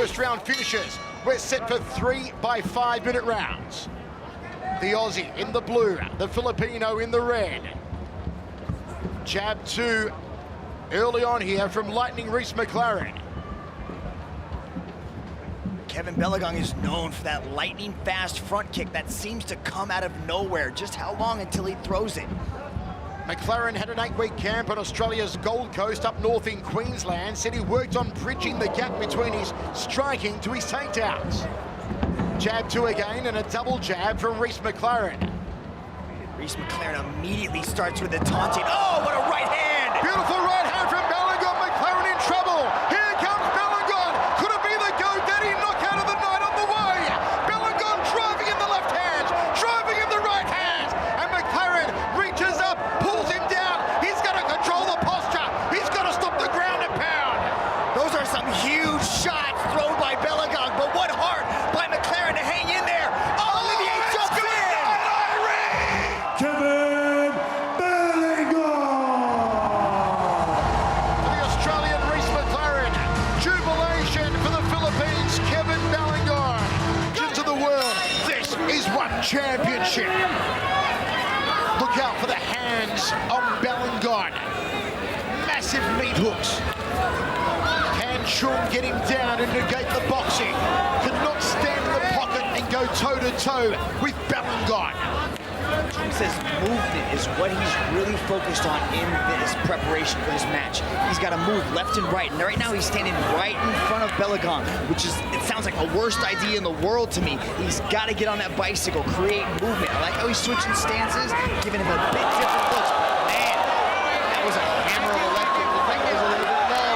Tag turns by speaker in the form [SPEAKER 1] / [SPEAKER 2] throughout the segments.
[SPEAKER 1] first round finishes. We're set for 3 by 5 minute rounds. The Aussie in the blue, the Filipino in the red. Jab 2 early on here from Lightning Reese McLaren.
[SPEAKER 2] Kevin Belingon is known for that lightning fast front kick that seems to come out of nowhere. Just how long until he throws it?
[SPEAKER 1] McLaren had an 8-week camp on Australia's Gold Coast up north in Queensland. Said he worked on bridging the gap between his striking to his takedowns. Jab 2 again and a double jab from Reese McLaren.
[SPEAKER 2] Reese McLaren immediately starts with the taunting. Oh, what a right hand!
[SPEAKER 1] Beautiful right hand from Belingon. McLaren in trouble. Here comes Belingon. Could it be the go-daddy knockout of the night on the way? Belingon driving in the left hand, driving in the right hand. And McLaren reaches up, pulls him down. He's got to control the posture. He's got to stop the ground and pound.
[SPEAKER 2] Those are some huge shots thrown by Belingon, but what heart by McLaren to hang in there. Oh, Olivier jumps in!
[SPEAKER 3] Kevin Belingon!
[SPEAKER 1] For the Australian Reese McLaren, jubilation for the Philippines, Kevin Belingon. Into the world, this is one championship. Look out for the hands on Belingon. Massive meat hooks. Can Chung get him down and negate the boxing? Cannot stand in the pocket and go toe-to-toe with Belingon.
[SPEAKER 2] Chung says movement is what he's really focused on in this preparation for this match. He's got to move left and right, and right now he's standing right in front of Belingon, which is, it sounds like the worst idea in the world to me. He's got to get on that bicycle, create movement. I like how he's switching stances, giving him a bit different looks. Man, that was a hammer of a left kick. Looked like it was a little bit low.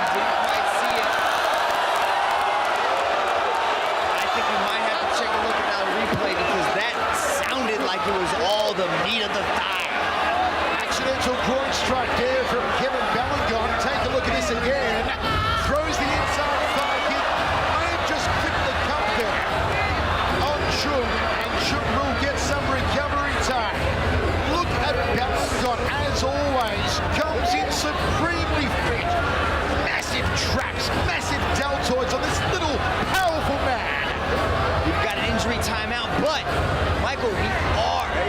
[SPEAKER 2] He didn't quite see it. I think we might have to check a look at that replay because that sounded like it was all the meat of the thigh.
[SPEAKER 1] Accidental groin strike there from Kevin Belingon. Take a look at this again. Throws the inside thigh kick. May have just clipped the cup there on Chung, and Chung will get some recovery time. Look at Belingon, as always, comes in supremely fit. Massive traps, massive deltoids on this little powerful man.
[SPEAKER 2] We've got an injury timeout, but Michael,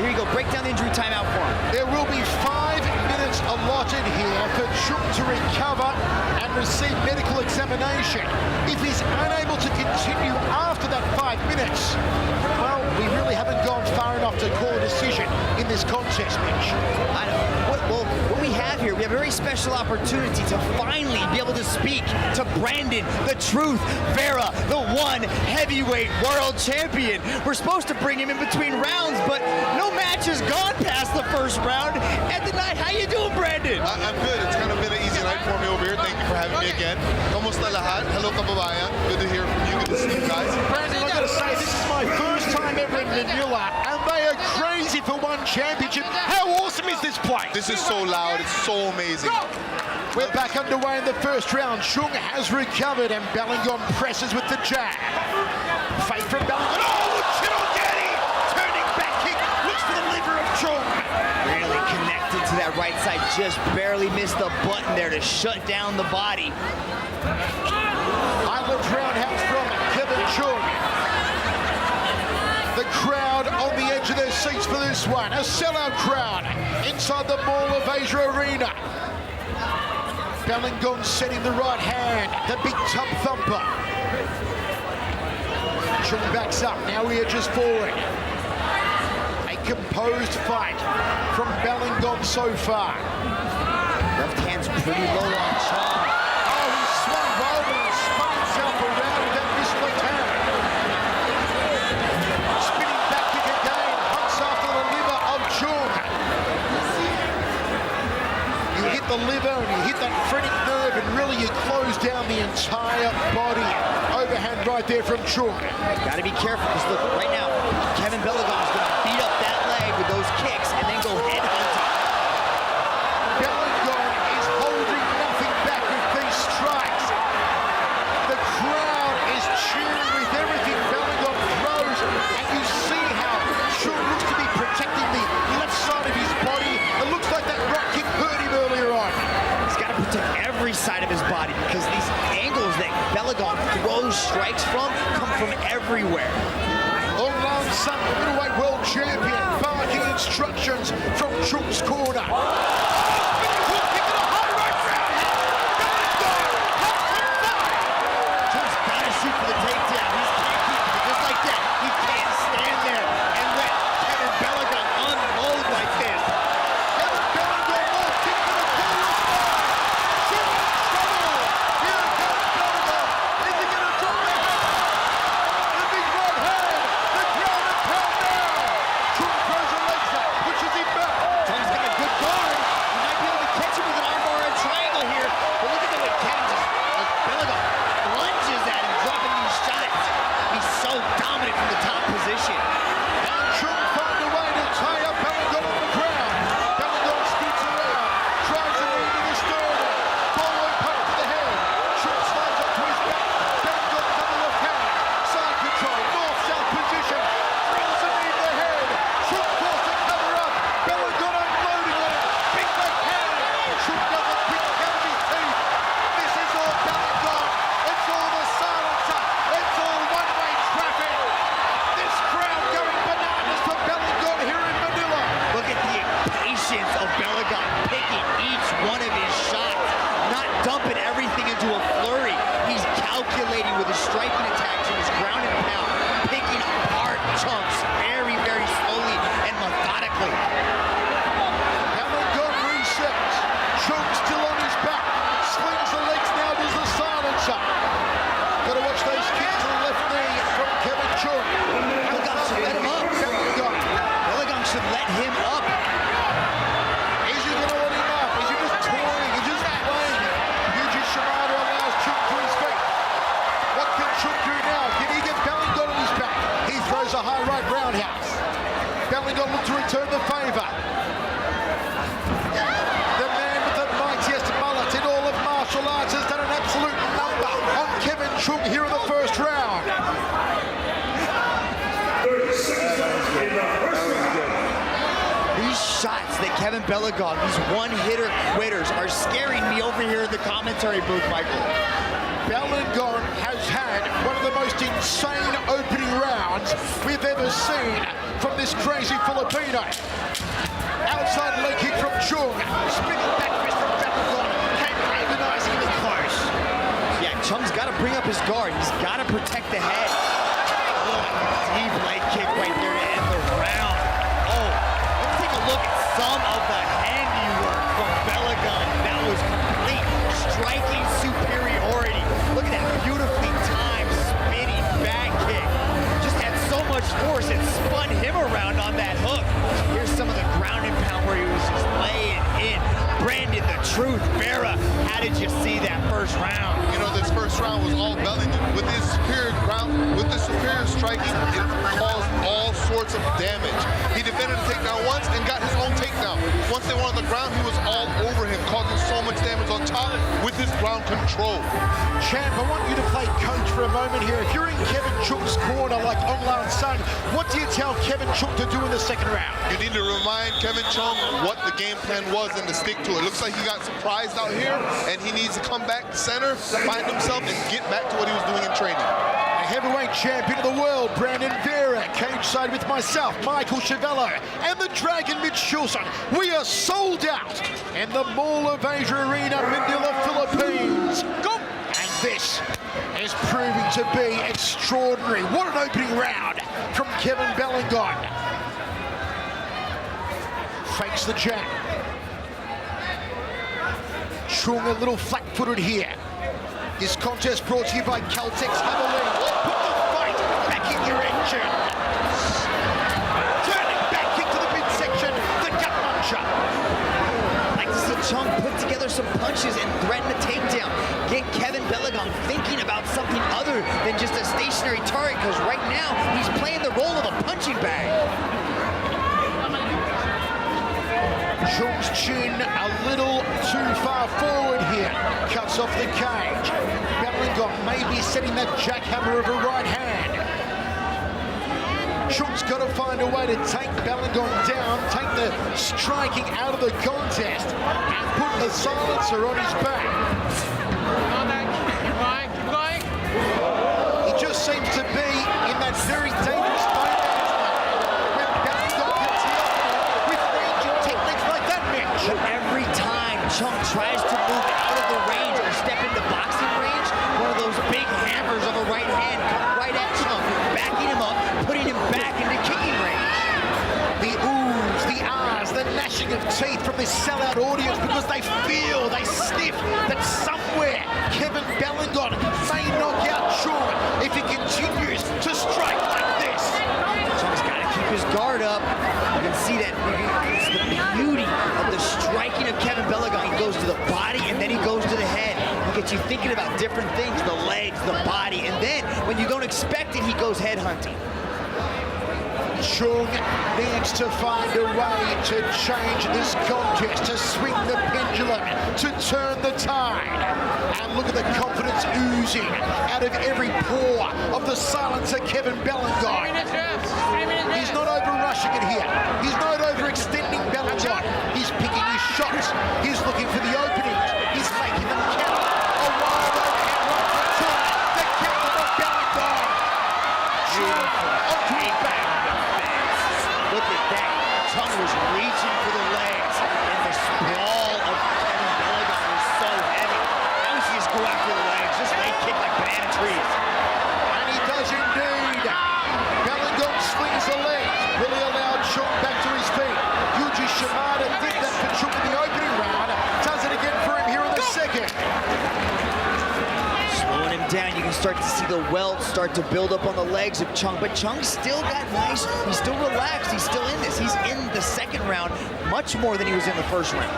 [SPEAKER 2] here you go, break down the injury timeout for him.
[SPEAKER 1] There will be 5 minutes allotted here for Chung to recover and receive medical examination. If he's unable to continue after that 5 minutes, well, we really haven't gone far enough to call a decision in this contest, Mitch.
[SPEAKER 2] I know. Well, what we have here, we have a very special opportunity to finally be able to speak to Brandon, the Truth Vera, the one heavyweight world champion. We're supposed to bring him in between rounds, but no match has gone past the first round. At the night, how you doing, Brandon?
[SPEAKER 4] I'm good. It's kind of been an easy night for me over here. Thank you for having me again. Kamusta lahat? Hello, kababayan. Good to hear from you. Good to see you guys.
[SPEAKER 1] Brandon, I've got to say, this is my first time ever in Manila, and they are crazy for one championship. How awesome is this place?
[SPEAKER 4] This is so loud. It's so amazing.
[SPEAKER 1] We're back underway in the first round. Chung has recovered, and Belingon presses with the jab. Fake from Belingon. Oh, look, shit on Daddy! Turning back kick, looks for the liver of Chung.
[SPEAKER 2] Really connected to that right side, just barely missed the button there to shut down the body.
[SPEAKER 1] Island roundhouse from Kevin Chung. The crowd on the edge of their seats for this one. A sellout crowd inside the Mall of Asia Arena. Belingon setting the right hand, the big tub thumper. Chung backs up, now he edges forward. A composed fight from Belingon so far.
[SPEAKER 2] Left hand's pretty low on Chung.
[SPEAKER 1] Oh, he swung over and spun himself around with that missile attack. Spinning back kick again, hunts after the liver of Chung. You hit the liver and you hit that phrenic nerve and really you close down the entire body. Overhand right there from Chung.
[SPEAKER 2] Gotta be careful because look, right now, Kevin Belingon is gonna beat up that leg with those kicks and then go head hunting.
[SPEAKER 1] Belingon is holding nothing back with these strikes. The crowd is cheering with everything Belingon throws, and you see how Chung looks to be protecting the left side of his body. It looks like that right kick hurt him earlier on.
[SPEAKER 2] He's gotta protect every side of his body because these angles that Belingon throws everywhere.
[SPEAKER 1] Online Sun, the middleweight world champion, barking instructions from Chung's corner.
[SPEAKER 2] Chung's got to shoot for the takedown. He can't keep it just like that. He can't stand there and let Kevin Belingon unload like this.
[SPEAKER 1] Kevin Belingon walked into the corner spot. Chung in trouble. Here comes Belingon. Is he going to drop the head? The big right hand. The ground and pound now. Chung throws the legs up, pushes him back.
[SPEAKER 2] Chung's got a good guard. He might be able to catch him with an armbar or a triangle here. But look at the way Kevin just, Belingon lunges at him, dropping these shots. He's so dominant from the top position.
[SPEAKER 1] And Chung found a way to tie up Belingon on the ground. Belingon scoots around, tries to lead to the sternum. Following punch to the head. Chung slides up to his back. Belingon's on the left hand. Side control, north-south position. Drills a knee to the head. Chung calls to cover up. Belingon unloading on him. Big backhand. Chung doesn't pick out of his teeth. This is all Belingon. It's all the silencer. It's all one-way traffic. This crowd going bananas for Belingon here in Manila.
[SPEAKER 2] Look at the patience of Belingon picking each one of his shots, not dumping everything into a flurry. He's calculating with his striking attacks and his ground and pound, picking apart chunks very, very slowly and methodically.
[SPEAKER 1] Belingon resets. Chung still on his back. Slings the legs now, does the silencer. Gotta watch those kicks to the left knee from Kevin Chung.
[SPEAKER 2] Belingon should let him up.
[SPEAKER 1] Belingon.
[SPEAKER 2] Belingon should let him up.
[SPEAKER 1] Is he gonna let him up? Is he just toying? Is he just playing? Yuji Shimada allows Chung to his feet. What can Chung do now? Can he get Belingon on his back? He throws a high right roundhouse. Belingon looks to return the favor. The man with the mightiest mullet in all of martial arts has done an absolute number on Kevin Chung here in the first round.
[SPEAKER 3] 30 seconds in the first round.
[SPEAKER 2] These shots that Kevin Belingon, these one-hitter quitters, are scaring me over here in the commentary booth, Michael.
[SPEAKER 1] Belingon has had one of the most insane opening rounds we've ever seen from this crazy Filipino. Outside leg kick from Chung. Spinning back fist from Belingon. Can't agonize him in close.
[SPEAKER 2] Yeah, Chung's got to bring up his guard. He's got to protect the head. Oh, deep leg kick right there to end the round. Oh, let's take a look at some of the handiwork from Belingon. That was complete striking superiority. Look at that beautifully timed spinning back kick. Just had so much force, it spun him around on that hook. Here's some of the ground and pound where he was just laying in. Brandon the Truth Vera, how did you see that first round?
[SPEAKER 4] You know, this first round was all Belingon. With his superior ground, with the superior striking, it caused all sorts of damage. He defended the takedown once and got his own takedown. Once they were on the ground, he was all over him, causing so much damage on top with his ground control.
[SPEAKER 1] Champ, I want you to play coach for a moment here. If you're in Kevin Chung's corner like Online Sun, what do you tell Kevin Chung to do in the second round?
[SPEAKER 4] You need to remind Kevin Chung what the game plan was and to stick to it. Looks like he got surprised out here, and he needs to come back center, find himself, and get back to what he was doing in training.
[SPEAKER 1] The heavyweight champion of the world, Brandon Vera, cage side with myself, Michael Chiavello, and the Dragon Mitch Chilson. We are sold out in the Mall of Asia Arena, Manila, Philippines. Go! And this is proving to be extraordinary. What an opening round from Kevin Belingon. Fakes the jab. Chung a little flat-footed here. This contest brought to you by Caltex Havaline. Put the fight back in your engine. Turning back kick to the midsection. The gut muncher.
[SPEAKER 2] I'd like to see Chung put together some punches and threaten a takedown. Get Kevin Belingon thinking about something other than just a stationary target, because right now he's playing the role of a punching bag.
[SPEAKER 1] Chung's chin a little too far forward here. Cuts off the cage. Belingon may be setting that jackhammer of a right hand. Chung's got to find a way to take Belingon down, take the striking out of the contest, and put the silencer on his back. Keep going. He just seems to be in that gnashing of teeth from this sellout audience because they feel, they sniff that somewhere Kevin Belingon may knock out Sean if he continues to strike like this.
[SPEAKER 2] Chung's got to keep his guard up. You can see that it's the beauty of the striking of Kevin Belingon. He goes to the body and then he goes to the head. He gets you thinking about different things, the legs, the body, and then when you don't expect it, he goes head hunting.
[SPEAKER 1] Chung needs to find a way to change this contest, to swing the pendulum, to turn the tide. And look at the confidence oozing out of every pore of the silencer Kevin Belingon. He's not over-rushing it here. He's not overextending Belingon. He's picking his shots. He's looking for the openings. He's making them count. A wild overhand right for Chung. The counter of Belingon. Chung onto his back.
[SPEAKER 2] Look at that. Chung was reaching for the legs, and the sprawl of Kevin Belingon was so heavy. Now he just go after the legs, just leg kick like banana trees.
[SPEAKER 1] And he does indeed. Belingon swings the legs. Will he allow Chung back to his feet? Yuji Shimada did that for Chung in the opening round. Does it again for him here in the second.
[SPEAKER 2] Slowing him down, you can start to see the welt start to build up on the legs of Chung, but Chung still got nice, he's still relaxed, he's still in this. He's in the second round much more than he was in the first round.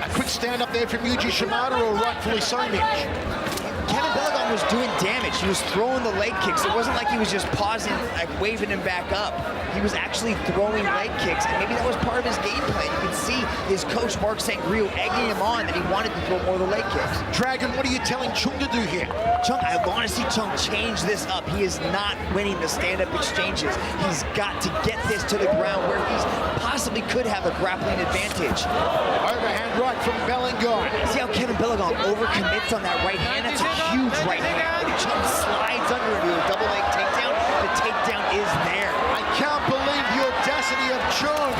[SPEAKER 1] A quick stand up there from Yuji Shimada, or rightfully so, Mitch.
[SPEAKER 2] Kevin Belingon was doing damage. He was throwing the leg kicks. It wasn't like he was just pausing, like waving him back up. He was actually throwing leg kicks, and maybe that was part of his game plan. You can see his coach, Mark Sangrio, egging him on that he wanted to throw more of the leg kicks.
[SPEAKER 1] Dragon, what are you telling Chung to do here?
[SPEAKER 2] Chung, I want to see Chung change this up. He is not winning the stand-up exchanges. He's got to get this to the ground where he possibly could have a grappling advantage.
[SPEAKER 1] Overhand right from Belingon.
[SPEAKER 2] See how Kevin Belingon overcommits on that right hand? That's a huge right hand. And Chung slides under into a double leg takedown. The takedown is there.
[SPEAKER 1] I can't believe the audacity of Chung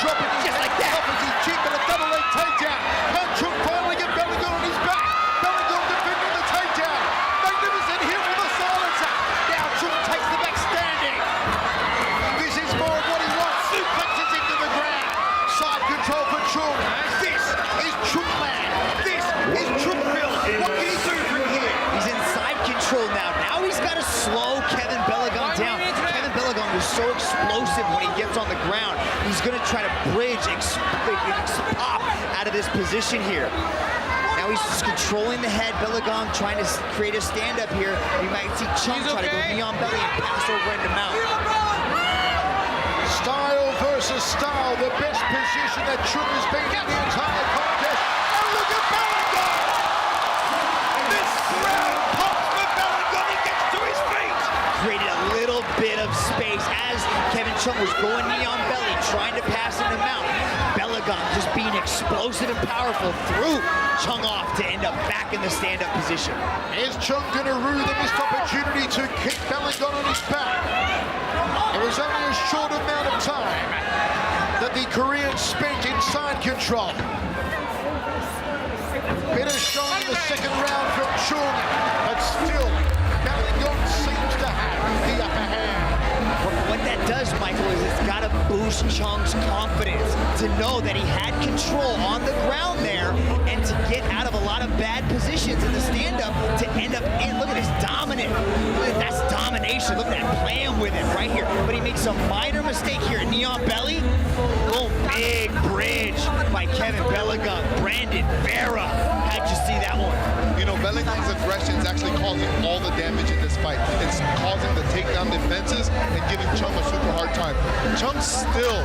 [SPEAKER 1] dropping his
[SPEAKER 2] Just
[SPEAKER 1] head
[SPEAKER 2] like that.
[SPEAKER 1] off as he cheeked a double leg takedown. Can Chung finally get Belingon on his back? Belingon defending the takedown. Magnificent hit with a silencer. Now Chung takes the back standing. This is more of what he wants. Suplexes into the ground. Side control for Chung. This is Chung land. This is Chungville. What can he do from here?
[SPEAKER 2] He's in side control now. Now he's got to slow Kevin Belingon down. Kevin Belingon was so explosive when he gets on the ground. He's going to try to bridge, pop out of this position here. Now he's just controlling the head. Belingon trying to create a stand-up here. We might see Chung try to go knee on belly and pass over into mount.
[SPEAKER 1] Style versus style, the best position that Chung has been in the entire contest. And look at Belingon! This round pops for Belingon, he gets to his feet!
[SPEAKER 2] Created a little bit of space as Kevin Chung was going knee on belly, trying to pass into mount. Belingon just being explosive and powerful threw Chung off to end up back in the stand-up position.
[SPEAKER 1] Is Chung going to rue the missed opportunity to kick Belingon on his back? It was only a short amount of time that the Korean spent in side control. Better showing the second round from Chung, but still, Belingon seems to have the upper hand.
[SPEAKER 2] What that does, Michael, is it's got to boost Chung's confidence to know that he had control on the ground there and to get out of a lot of bad positions in the stand-up to end up in, look at this, dominant. That's domination. Look at that, playing with it right here. But he makes a minor mistake here, knee on belly. Boom, big bridge by Kevin Belingon. Brandon Vera, how'd you see that one?
[SPEAKER 4] You know, Belingon's aggression is actually causing all the damage in this fight. It's causing the takedown defenses and giving Chung a super hard time. Chung's still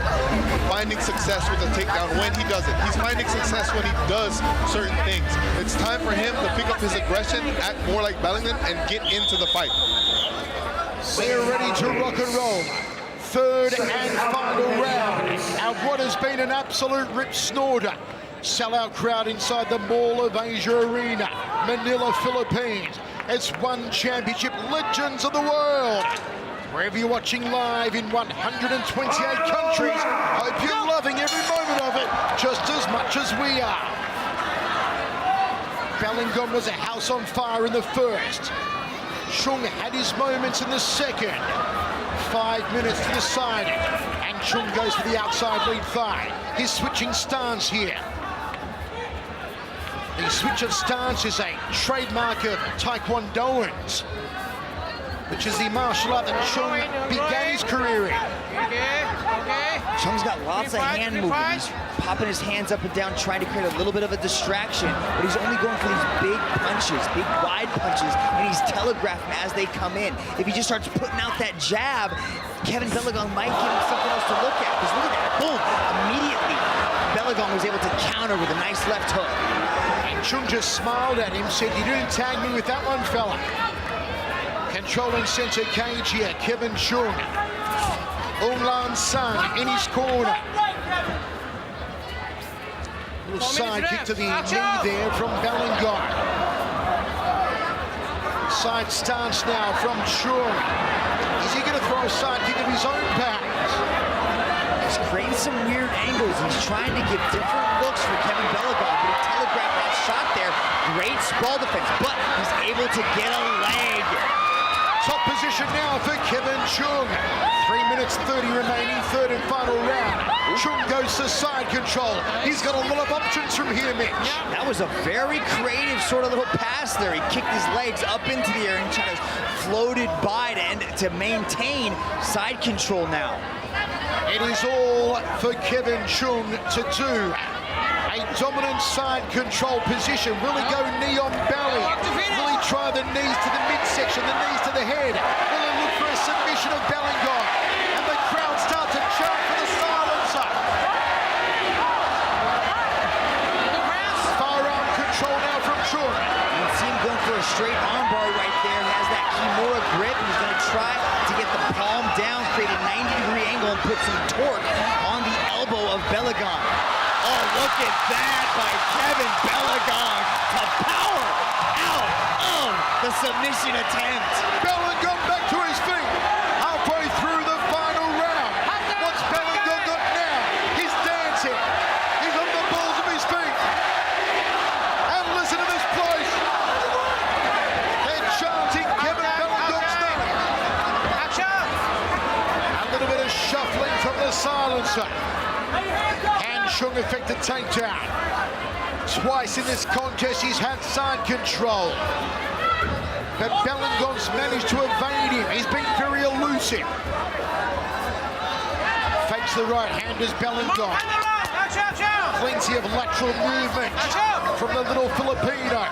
[SPEAKER 4] finding success with the takedown when he does it. He's finding success when he does certain things. It's time for him to pick up his aggression, act more like Belingon, and get into the fight.
[SPEAKER 1] They're ready to rock and roll. Third and final round. And what has been an absolute rip snorter. Sellout crowd inside the Mall of Asia Arena, Manila, Philippines. It's one championship, legends of the world. Wherever you're watching live in 128 countries, hope you're loving every moment of it just as much as we are. Belingon was a house on fire in the first. Chung had his moments in the second. 5 minutes to decide it. And Chung goes for the outside lead thigh. His switching stance here. The switch of stance is a trademark of Taekwondoans, which is the martial art that Chung began his career in.
[SPEAKER 2] Chung's got lots of hand movement. He's popping his hands up and down, trying to create a little bit of a distraction, but he's only going for these big punches, big wide punches, and he's telegraphing as they come in. If he just starts putting out that jab, Kevin Belingon might give him something else to look at, because look at that, boom, immediately Belingon was able to counter with a nice left hook.
[SPEAKER 1] And Chung just smiled at him, said, "You didn't tag me with that one, fella." Controlling center cage here, Kevin Chung. Ung-Lan Sun in his corner. Little side kick to the knee there from Belingon. Side stance now from Chung. Is he going to throw a side kick of his own perhaps?
[SPEAKER 2] He's creating some weird angles. He's trying to give different looks for Kevin Belingon, but he telegraphed that shot there. Great sprawl defense, but he's able to get a leg.
[SPEAKER 1] Top position now for Kevin Chung. 3 minutes 30 remaining, third and final round. Chung goes to side control. He's got a lot of options from here, Mitch.
[SPEAKER 2] That was a very creative sort of little pass there. He kicked his legs up into the air and kind of floated by to maintain side control now.
[SPEAKER 1] It is all for Kevin Chung to do. A dominant side control position. Will he go knee on belly? Will he try the knees to the midsection, the knees to the head? Will he look for a submission of Belingon? And the crowd start to chant for the silencer. Firearm control now from Chung.
[SPEAKER 2] You can see him going for a straight armbar right there. He has that Kimura grip, and he's going to try to get the palm down, create a 90-degree angle, and put some torque on the elbow of Belingon. Oh, look at that by Kevin Belingon to power out of the submission attempt.
[SPEAKER 1] Belingon back to his feet. Halfway through the final round. What's Belingon got now? He's dancing. He's on the balls of his feet. And listen to this place. They're chanting Kevin Belingon's name. A little bit of shuffling from the silencer. Chung effected takedown. Twice in this contest he's had side control. But Belingon's managed to evade him. He's been very elusive. Fakes the right hand as Belingon. Plenty of lateral movement from the little Filipino.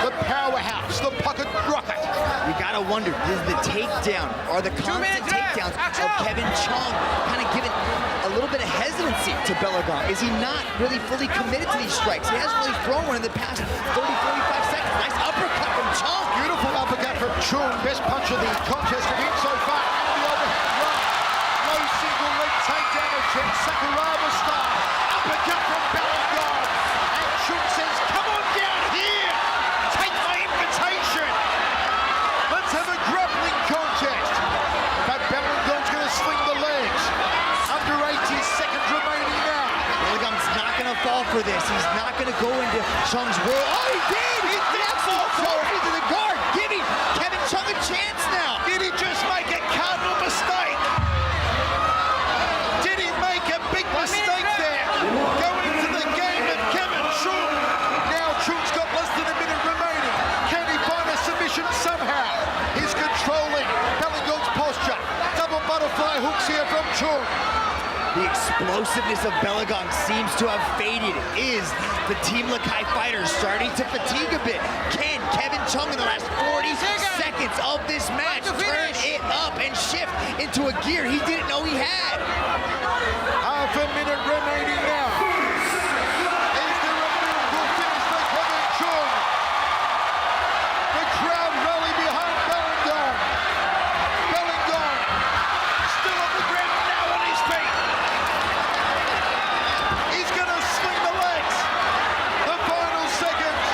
[SPEAKER 1] The powerhouse, the pocket rocket.
[SPEAKER 2] You gotta wonder, is the takedown or the constant takedowns of Kevin Chung kind of giving a little bit of hesitancy to Belingon? Is he not really fully committed to these strikes? He hasn't really thrown one in the past 30, 45 seconds. Nice uppercut from Chung.
[SPEAKER 1] Beautiful uppercut from Chung. Best punch of the contest from him so far. And the overhead right. Low single leg takedown attempt, Sakuraba style. Uppercut from Belingon. And Chung says, "Come on down here. Take my invitation. Let's have a grappling contest." But Belingon's going to sling the legs. Under 80 seconds remaining now.
[SPEAKER 2] Belingon's not going to fall for this. He's not going to go into Chung's world. Oh, he did! He did fall trophy to the guard, giving Kevin Chung a chance now.
[SPEAKER 1] Did he just make a cardinal mistake? Did he make a big mistake there? Going into the game of Kevin Chung. Now Chung's got less than a minute remaining. Can he find a submission somehow? He's controlling Belingon's posture. Double butterfly hooks here from Chung.
[SPEAKER 2] The explosiveness of Belingon seems to have faded. Is the Team Lakay fighters starting to fatigue a bit? Can Kevin Chung in the last 40 seconds of this match turn it up and shift into a gear he didn't know he had?
[SPEAKER 1] Half a minute remaining now. Is there a miracle finish for Kevin Chung? The crowd rally behind Belingon. Belingon still on the ground, now on his feet. He's going to swing the legs. The final seconds.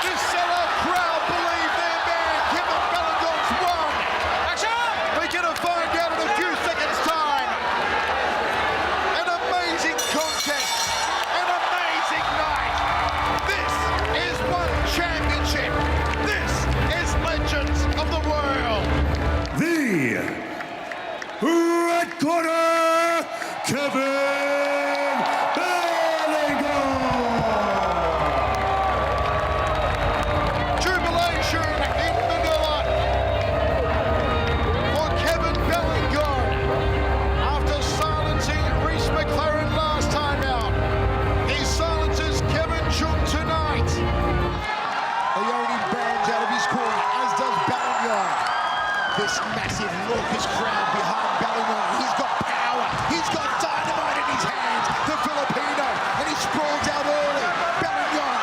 [SPEAKER 1] This sellout crowd believe their man, Kevin Belingon's won. We're going to find out.
[SPEAKER 3] Red corner, Kevin Belingon.
[SPEAKER 1] Jubilation in Manila for Kevin Belingon after silencing Reese McLaren last time out. He silences Kevin Chung tonight. Leone bounds out of his corner, as does Belingon. This massive raucous crowd behind Belingon. He's got power. He's got dynamite in his hands. The Filipino, and he sprawls out early. Belingon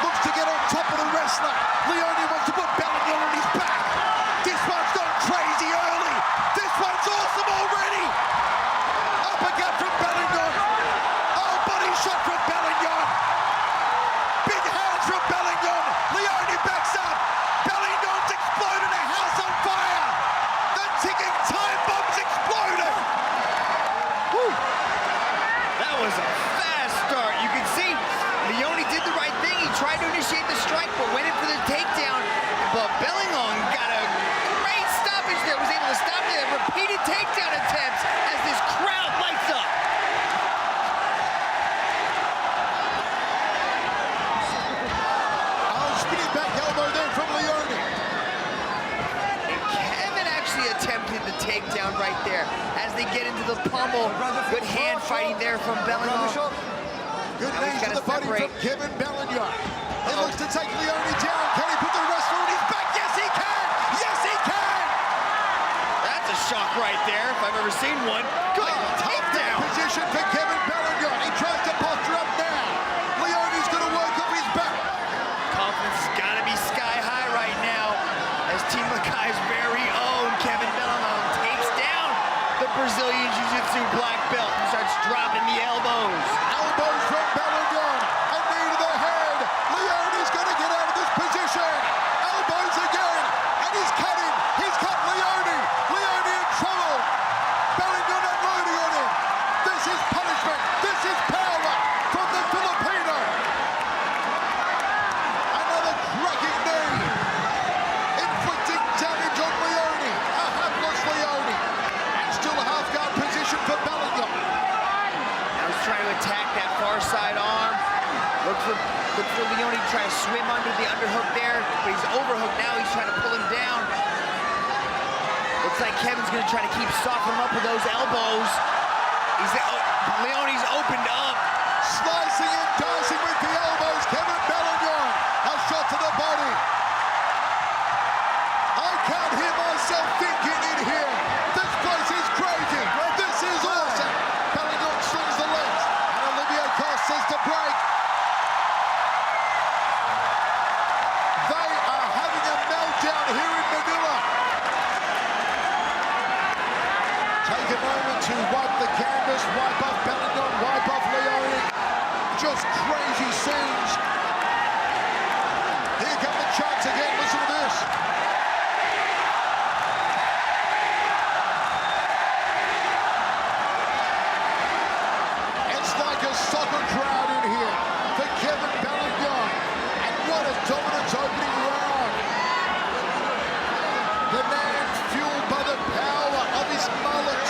[SPEAKER 1] looks to get on top of the wrestler. Leone wants to put Belingon on his back. This one's gone crazy early. This one's awesome already. Uppercut from Belingon. Oh, body shot from Belingon. Big hands from Belingon. Leone backs up. Belingon's exploded a house on fire. The ticking time bomb's exploded.
[SPEAKER 2] Whew. That was a fast start. You can see Leone did the right thing. He tried to initiate the strike, but went in for the takedown. But Belingon got a great stoppage there. Was able to stop the repeated takedown attempts as this crowd lights up.
[SPEAKER 1] Oh, spinning back elbow there from Leone.
[SPEAKER 2] And Kevin actually attempted the takedown right there as they get into the pummel. Good hand fighting there from Belingon.
[SPEAKER 1] Good
[SPEAKER 2] Now he's
[SPEAKER 1] knees to
[SPEAKER 2] gotta
[SPEAKER 1] the body
[SPEAKER 2] separate.
[SPEAKER 1] from Kevin Belingon. He looks to take Leone down. Can he put the wrestler on his back? Yes, he can! Yes, he can!
[SPEAKER 2] That's a shock right there, if I've ever seen one. Good takedown.
[SPEAKER 1] Position for Kevin Belingon. He tries to posture up now. Leone's going to work off his back.
[SPEAKER 2] Confidence has got to be sky high right now as Team Lakai's very own Kevin Belingon takes down the Brazilian Jiu-Jitsu black belt and starts dropping the elbows.
[SPEAKER 1] Elbows from Belingon. A knee to the head. Leone's going to get out of this position. Elbows again. And he's cut him. He's cut Leone. Leone in trouble. Belingon unloading on him. This is punishment. This is power from the Filipino. Another cracking knee. Inflicting damage on Leone. A hapless Leone. And still a half-guard position for Belingon.
[SPEAKER 2] Now he's trying to attack that far side arm. Look for Leone to try to swim under the underhook there, but he's overhooked now. He's trying to pull him down. Looks like Kevin's going to try to keep softening him up with those elbows. Leone's opened up.
[SPEAKER 1] Slicing and dicing with the elbows, Kevin Belingon. A shot to the body. I can't hear myself thinking in here. This place is crazy. This is awesome. Belingon swings the legs. And Olivier Cost says to break. They are having a meltdown here in Manila. Take a moment to wipe the canvas, wipe off Belingon, wipe off Leone. Just crazy scenes. Here come the chants again. Listen to this. It's like a soccer crowd in here for Kevin Belingon. And what a dominant opening round. The man fueled by the power of his mullet.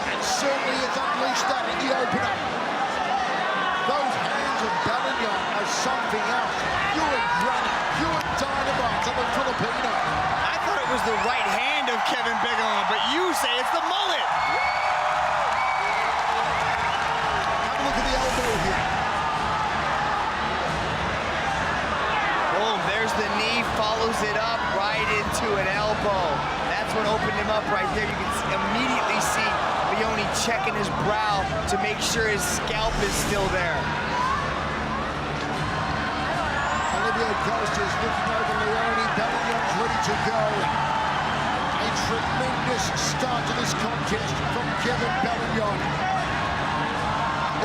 [SPEAKER 1] And certainly has unleashed that in the opener. Those hands of Belingon are something else. Pure granite, pure dynamite of the Filipino.
[SPEAKER 2] I thought it was the right hand of Kevin Belingon, but you say it's the mullet.
[SPEAKER 1] Have a look at the elbow here.
[SPEAKER 2] Boom, there's the knee, follows it up right into an elbow. That's what opened him up right there. You can immediately see Leone checking his brow to make sure his scalp is still there.
[SPEAKER 1] Olivier Cost is looking over Leone. Belingon's ready to go. A tremendous start to this contest from Kevin Belingon.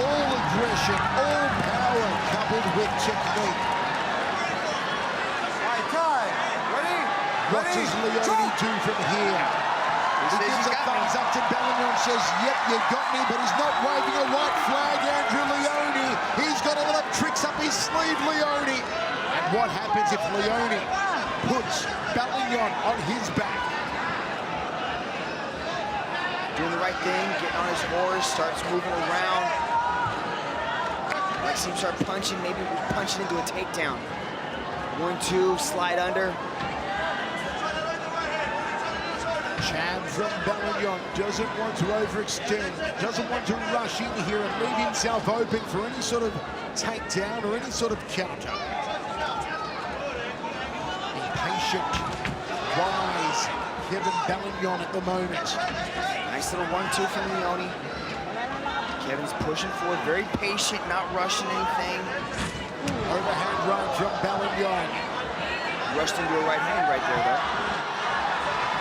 [SPEAKER 1] All aggression, all power coupled with technique. What does Leone do from here? He gives a thumbs up to Belingon, says, yep, you got me, but he's not waving a white flag, Andrew Leone. He's got a lot of tricks up his sleeve, Leone. And what happens if Leone puts Belingon on his back?
[SPEAKER 2] doing the right thing, getting on his horse, starts moving around. Like seems to start punching, maybe punching into a takedown. 1-2, slide under.
[SPEAKER 1] Chad from Belingon doesn't want to overextend, doesn't want to rush in here and leave himself open for any sort of takedown or any sort of counter. Impatient, wise Kevin Belingon at the moment.
[SPEAKER 2] Nice little 1-2 from Leone. Kevin's pushing forward, very patient, not rushing anything.
[SPEAKER 1] Overhand right from Belingon.
[SPEAKER 2] Rushed into a right hand right there, though.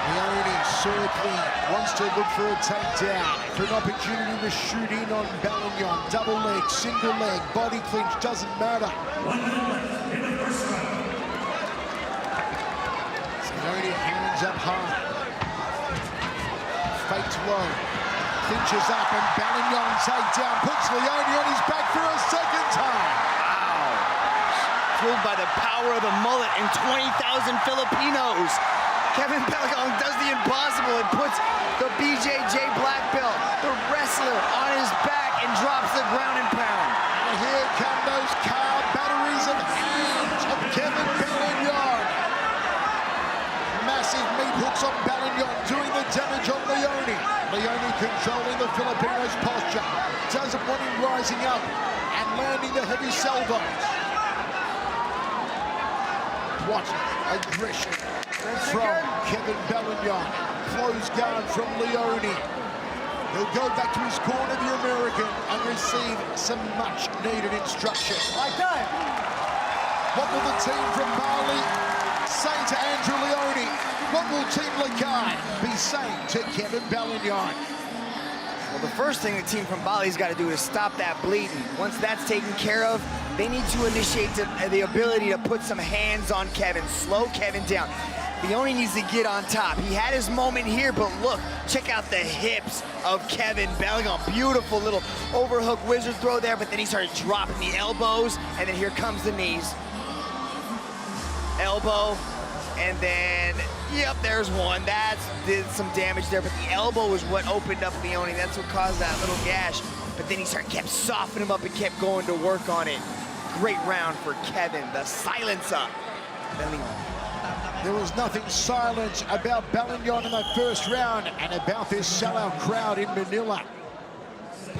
[SPEAKER 1] Leone circling, wants to look for a takedown, for an opportunity to shoot in on Belingon. Double leg, single leg, body clinch, doesn't matter. Leone hands up high. Fakes low, clinches up, and Belingon takedown, puts Leone on his back for a second time.
[SPEAKER 2] Wow. Fueled by the power of the mullet and 20,000 Filipinos. Kevin Belingon does the impossible and puts the BJJ black belt, the wrestler, on his back and drops the ground and pound.
[SPEAKER 1] And here come those car batteries of hands of Kevin Belingon. Massive meat hooks on Belingon, doing the damage on Leone. Leone controlling the Filipino's posture, doesn't want him rising up and landing the heavy salvos. What aggression from Kevin Belingon. Close guard from Leone. He'll go back to his corner, the American, and receive some much-needed instruction. What will the team from Mali say to Andrew Leone? What will Team Lakai be saying to Kevin Belingon?
[SPEAKER 2] Well, the first thing the team from Bali's got to do is stop that bleeding. Once that's taken care of, they need to initiate the ability to put some hands on Kevin, slow Kevin down. Leone needs to get on top. He had his moment here, but look, check out the hips of Kevin Belingon. Beautiful little overhook wizard throw there, but then he started dropping the elbows, and then here comes the knees. Elbow, and then, yep, there's one. That did some damage there, but the elbow was what opened up Leone. That's what caused that little gash. But then he kept softening him up and kept going to work on it. Great round for Kevin, the silencer. Belingon.
[SPEAKER 1] There was nothing silent about Belingon in that first round and about this sellout crowd in Manila.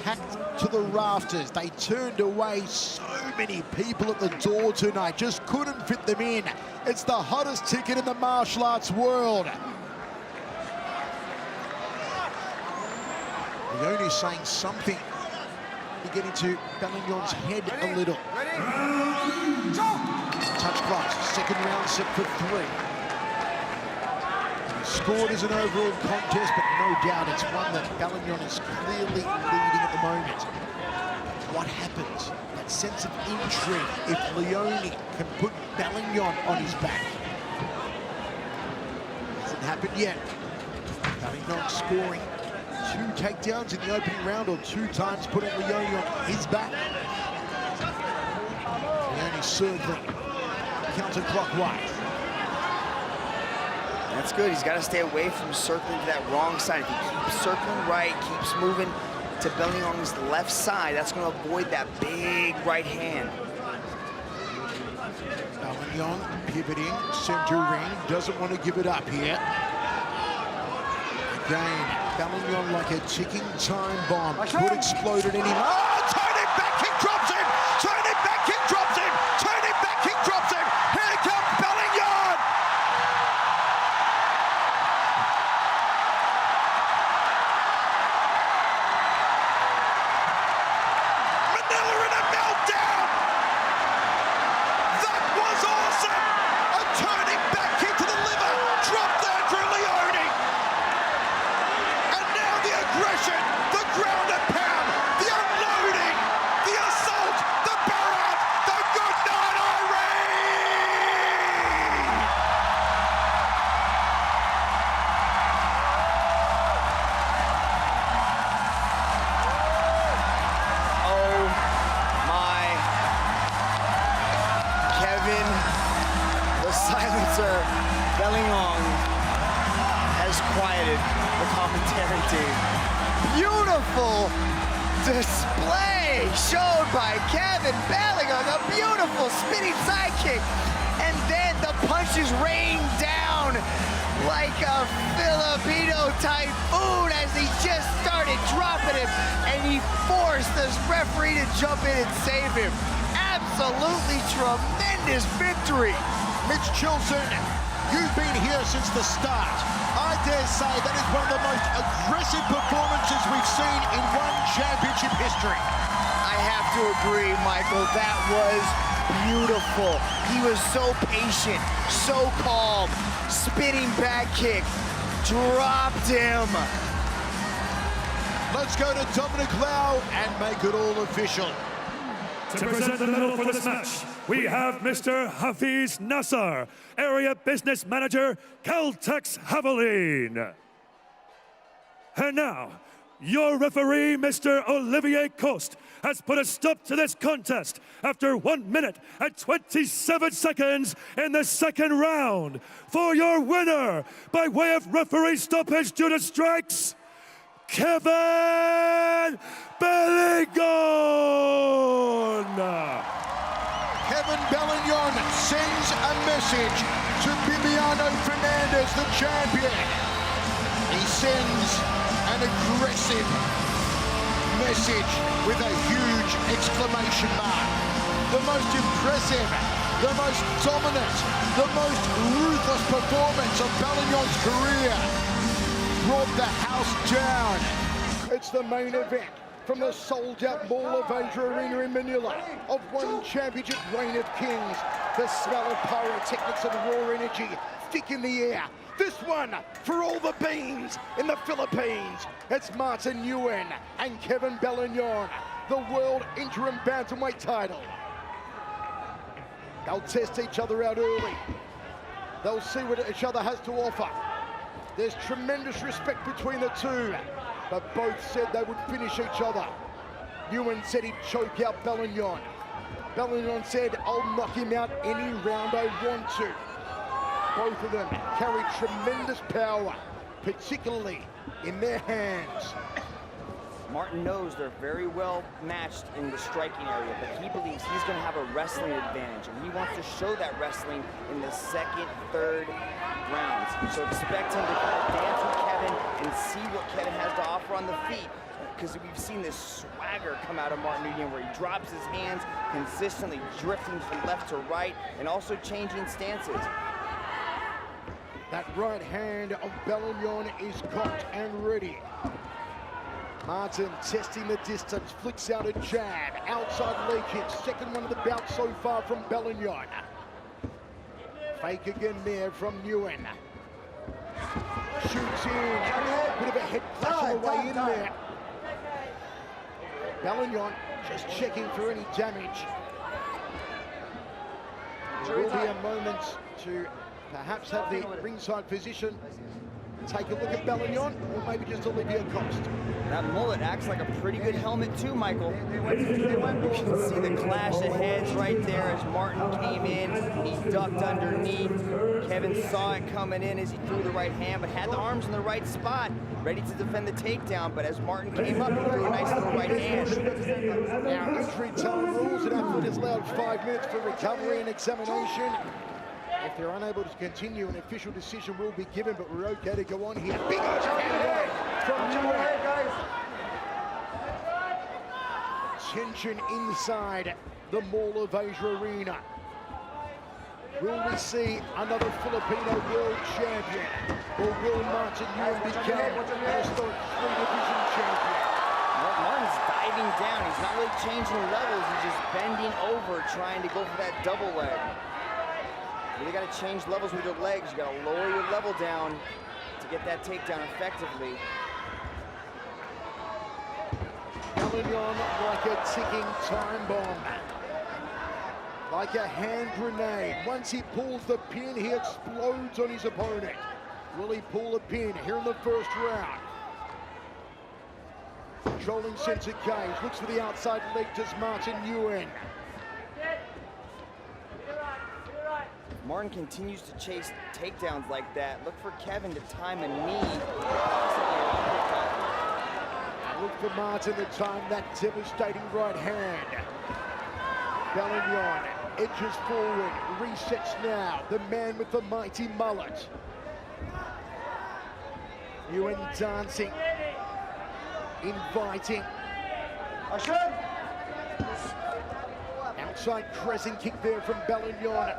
[SPEAKER 1] Packed to the rafters. They turned away so many people at the door tonight. Just couldn't fit them in. It's the hottest ticket in the martial arts world. Leone saying something to get into Belingon's head a little. Touch clock, second round set for 3. Scored as an overall contest, but no doubt it's one that Belingon is clearly leading at the moment. What happens? That sense of intrigue if Leone can put Belingon on his back. Hasn't happened yet. Belingon scoring 2 takedowns in the opening round, or 2 times putting Leone on his back. Leone circling counterclockwise.
[SPEAKER 2] That's good. He's got to stay away from circling to that wrong side. If he keeps circling right, keeps moving to Belingon's left side, that's going to avoid that big right hand.
[SPEAKER 1] Belingon pivoting, center ring, doesn't want to give it up here. Again, Belingon like a ticking time bomb. Could explode at any moment. Oh, turn it back, kick drops him! Turn it back, kick drops him! Turn it back, kick drops him! Here comes Belingon! Manila in a meltdown! That was awesome! A turning back kick to the liver, dropped Andrew Leone! And now the aggression, the ground and pound, the unloading, the assault, the barrage, the good night Irene!
[SPEAKER 2] Oh my. Kevin, the silencer, Belingon, has quieted the commentary Dave. Beautiful display shown by Kevin Belingon, a beautiful spinning sidekick, and then the punches rain down like a Filipino typhoon as he just started dropping him, and he forced this referee to jump in and save him. Absolutely tremendous victory.
[SPEAKER 1] Mitch Chilson, you've been here since the start. I dare say that is one of the most aggressive performances we've seen in one championship history.
[SPEAKER 2] I have to agree, Michael. That was beautiful. He was so patient, so calm. Spinning back kick, dropped him.
[SPEAKER 1] Let's go to Dominic Lau and make it all official.
[SPEAKER 3] To present the medal for this match, we have Mr. Hafiz Nassar, Area Business Manager, Caltex Haviland. And now, your referee, Mr. Olivier Coste, has put a stop to this contest after 1 minute and 27 seconds in the second round. For your winner, by way of referee stoppage due to strikes, Kevin Belingon!
[SPEAKER 1] Kevin Belingon sends a message to Bibiano Fernandez, the champion. He sends an aggressive message with a huge exclamation mark. The most impressive, the most dominant, the most ruthless performance of Belingon's career. Brought the house down. It's the main event from the sold-out Mall of Asia Arena in Manila of one championship reign of kings. The smell of pyrotechnics and raw energy thick in the air. This one for all the beans in the Philippines. It's Martin Nguyen and Kevin Belingon, the world interim bantamweight title. They'll test each other out early. They'll see what each other has to offer. There's tremendous respect between the two, but both said they would finish each other. Nguyen said he'd choke out Belingon. Belingon said, I'll knock him out any round I want to. Both of them carry tremendous power, particularly in their hands.
[SPEAKER 2] Martin knows they're very well matched in the striking area, but he believes he's going to have a wrestling advantage, and he wants to show that wrestling in the second, third rounds. So expect him to kind of dance with Kevin and see what Kevin has to offer on the feet, because we've seen this swagger come out of Martin Nguyen where he drops his hands, consistently drifting from left to right, and also changing stances.
[SPEAKER 1] That right hand of Belingon is cocked and ready. Martin testing the distance, flicks out a jab, outside leg kick, second one of the bout so far from Belingon. Fake again there from Nguyen. Shoots in, bit of a head clash on the way in there. Belingon just checking for any damage. There will be a moment to perhaps have the ringside physician take a look at Belingon, or maybe just Olivier Coste.
[SPEAKER 2] That mullet acts like a pretty good helmet too, Michael. You can see the clash of heads right there as Martin came in. He ducked underneath. Kevin saw it coming in as he threw the right hand, but had the arms in the right spot, ready to defend the takedown. But as Martin came up, he threw a nice little right hand.
[SPEAKER 1] Now, injury time rules, and our is allowed 5 minutes for recovery and examination. If they're unable to continue, an official decision will be given, but we're okay to go on here. Big overhand from Nguyen. Tension inside the Mall of Asia Arena. Will we see another Filipino world champion? Or will Martin Nguyen become an historic 3-division champion?
[SPEAKER 2] Martin's diving down. He's not really changing levels. He's just bending over, trying to go for that double leg. You got to change levels with your legs. You got to lower your level down to get that takedown effectively.
[SPEAKER 1] Belingon like a ticking time bomb. Like a hand grenade. Once he pulls the pin, he explodes on his opponent. Will he pull the pin here in the first round? Controlling center cage. Looks for the outside leg, does Martin Nguyen.
[SPEAKER 2] Martin continues to chase takedowns like that. Look for Kevin to time a knee, possibly an uppercut.
[SPEAKER 1] for Martin to time that devastating right hand. Belingon edges forward, resets now. The man with the mighty mullet. Ewan dancing, inviting. Outside crescent kick there from Belingon.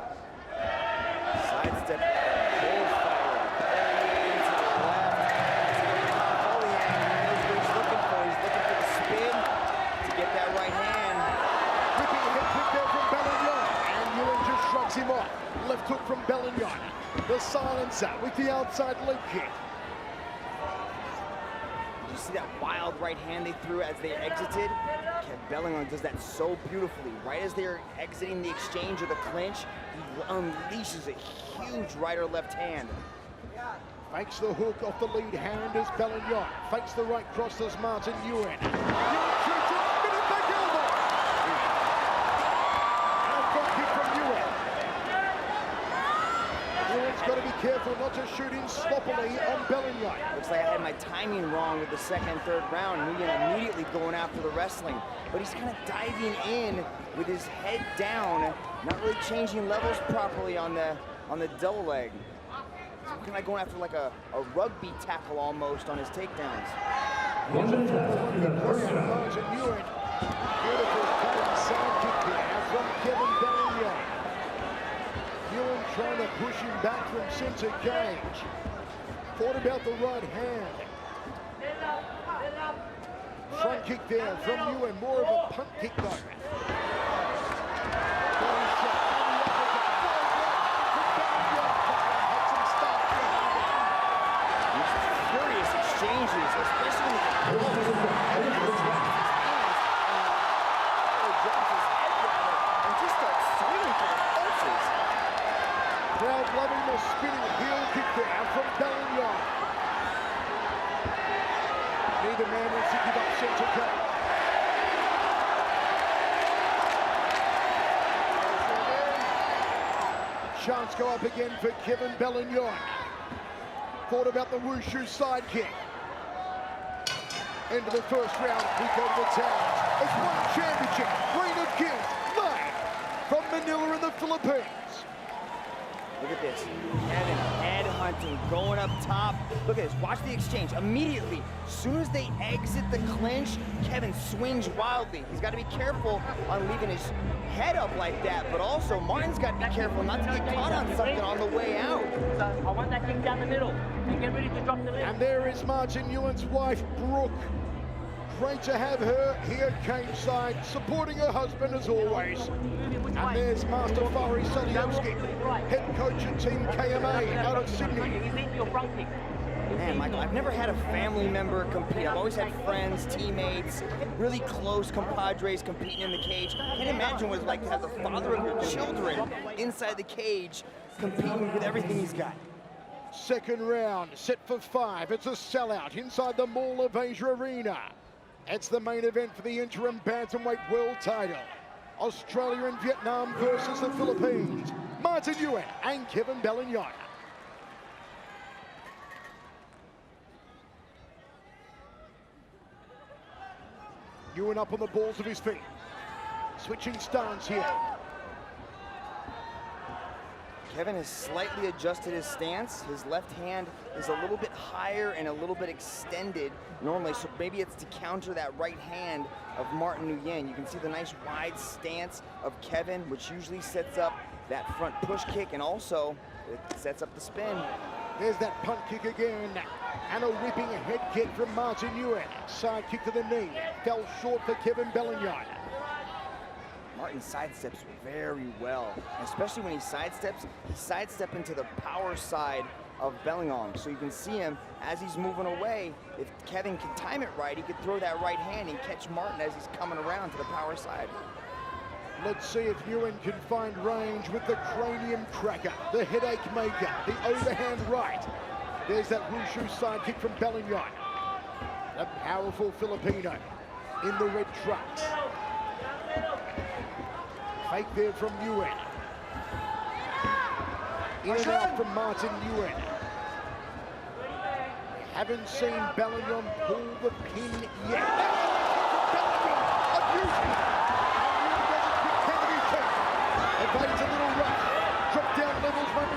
[SPEAKER 2] Sidestep, bull fire, into the left. Holy hand, he knows what he's looking for. He's looking for the spin to get that right hand.
[SPEAKER 1] Ripping a head kick there from Belingon. And Ewan just shrugs him off. Left hook from Belingon. The silencer with the outside leg kick.
[SPEAKER 2] Did you see that wild right hand they threw as they exited? Belingon does that so beautifully. Right as they're exiting the exchange or the clinch, he unleashes a huge right or left hand.
[SPEAKER 1] Fakes the hook off the lead hand as Belingon. Fakes the right cross as Martin Ewan. Ewan shoots it, spinning back elbow. And a front kick from Ewan. Ewan's got to be careful not to shoot in sloppily on Belingon.
[SPEAKER 2] Looks like I had my timing wrong with the second and third round. Nguyen immediately going after the wrestling. But he's kind of diving in with his head down, not really changing levels properly on the double leg. So kind of going after like a rugby tackle almost on his takedowns.
[SPEAKER 1] Martin Ewan. Beautiful coming side kick there from Kevin Belingon. Ewan trying to push him back from center cage. Thought about the right hand. Front kick there from Ewan, more of a punt kick though.
[SPEAKER 2] Furious exchanges, especially when he drops his head and just starts swinging for the fences.
[SPEAKER 1] Crowd loving the spinning heel kick there from Belingon. Neither man wants to give up center cage. Chance go up again for Kevin Belingon. Thought about the wushu side kick. End of the first round, we go to the towns. It's one championship, reign of kings, live from Manila in the Philippines.
[SPEAKER 2] Look at this, Kevin head hunting, going up top. Look at this, watch the exchange. Immediately, as soon as they exit the clinch, Kevin swings wildly. He's got to be careful on leaving his head up like that, but also Martin's got to be careful not to get caught on something on the way out.
[SPEAKER 5] So I want that kick down the middle and get ready to drop the leg.
[SPEAKER 1] And there is Martin Ewan's wife, Brooke. Great to have her here cage-side, supporting her husband as always. And there's Master Fari Saliowski, head coach at Team KMA out of Sydney.
[SPEAKER 2] Man, Michael, I've never had a family member compete. I've always had friends, teammates, really close compadres competing in the cage. Can't imagine what it's like to have the father of your children inside the cage competing with everything he's got.
[SPEAKER 1] Second round, set for 5. It's a sellout inside the Mall of Asia Arena. It's the main event for the interim bantamweight world title. Australia and Vietnam versus the Philippines. Martin Ewan and Kevin Belingon. Ewan up on the balls of his feet. Switching stance here.
[SPEAKER 2] Kevin has slightly adjusted his stance. His left hand is a little bit higher and a little bit extended normally, so maybe it's to counter that right hand of Martin Nguyen. You can see the nice wide stance of Kevin, which usually sets up that front push kick, and also it sets up the spin.
[SPEAKER 1] There's that punt kick again, and a whipping head kick from Martin Ewan. Side kick to the knee, fell short for Kevin Belingon.
[SPEAKER 2] Martin sidesteps very well, especially when he sidesteps into the power side of Belingon. So you can see him as he's moving away. If Kevin can time it right, he could throw that right hand and catch Martin as he's coming around to the power side.
[SPEAKER 1] Let's see if Ewan can find range with the cranium cracker, the headache maker, the overhand right. There's that wushu side kick from Belingon. A powerful Filipino in the red trunks. Fake there from Ewan. In and out from Martin Ewan. Haven't seen Belingon pull the pin yet.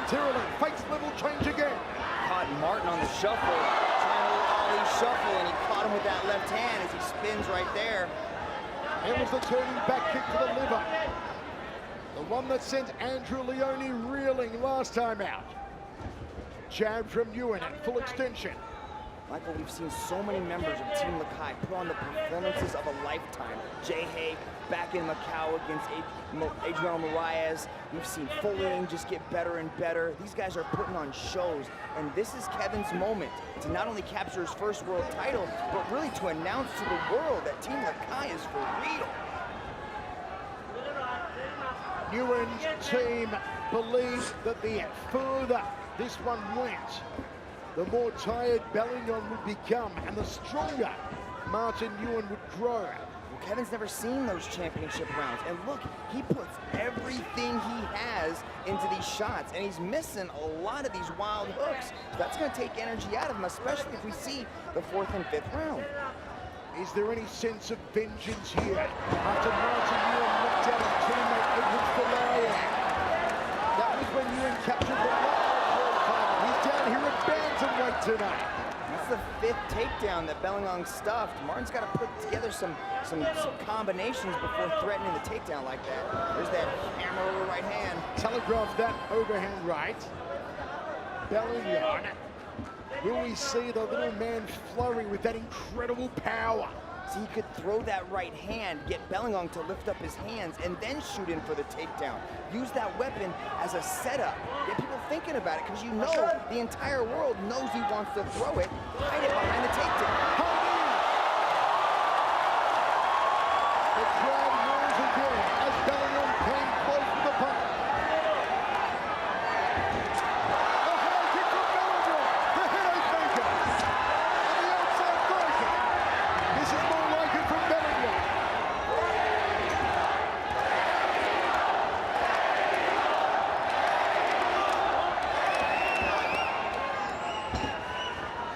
[SPEAKER 1] momentarily. Fakes level change again.
[SPEAKER 2] Caught Martin on the shuffle, trying to ollie shuffle, and he caught him with that left hand as he spins right there.
[SPEAKER 1] It was the turning back kick to the liver. The one that sent Andrew Leone reeling last time out. Jab from Ewan at full extension.
[SPEAKER 2] Michael, we've seen so many members of Team Lakai put on the performances of a lifetime. Jay Hay back in Macau against Adriano Moraes. We've seen Fuling just get better and better. These guys are putting on shows, and this is Kevin's moment to not only capture his first world title, but really to announce to the world that Team Lakai is for real.
[SPEAKER 1] Ewan's team believes that the further this one went, the more tired Belingon would become, and the stronger Martin Ewan would grow.
[SPEAKER 2] Well, Kevin's never seen those championship rounds, and look, he puts everything he has into these shots, and he's missing a lot of these wild hooks. So that's going to take energy out of him, especially if we see the 4th and 5th round.
[SPEAKER 1] Is there any sense of vengeance here after Martin Ewan knocked out his teammate Edward Falayan? That was when Ewan captured the world title. He's down here at bantamweight tonight.
[SPEAKER 2] That's the 5th takedown that Belingon stuffed. Martin's got to put together some combinations before threatening the takedown like that. There's that hammer over right hand.
[SPEAKER 1] Telegraph that overhand right. Belingon. Will we see the little man flurry with that incredible power?
[SPEAKER 2] So he could throw that right hand, get Belingon to lift up his hands, and then shoot in for the takedown. Use that weapon as a setup. Get people thinking about it, because you know the entire world knows he wants to throw it. Hide it behind the takedown.
[SPEAKER 1] The crowd roars again as Belingon came close to the punch. A high kick from Belingon, the headache maker, and the outside breaker. This is more like it from Belingon.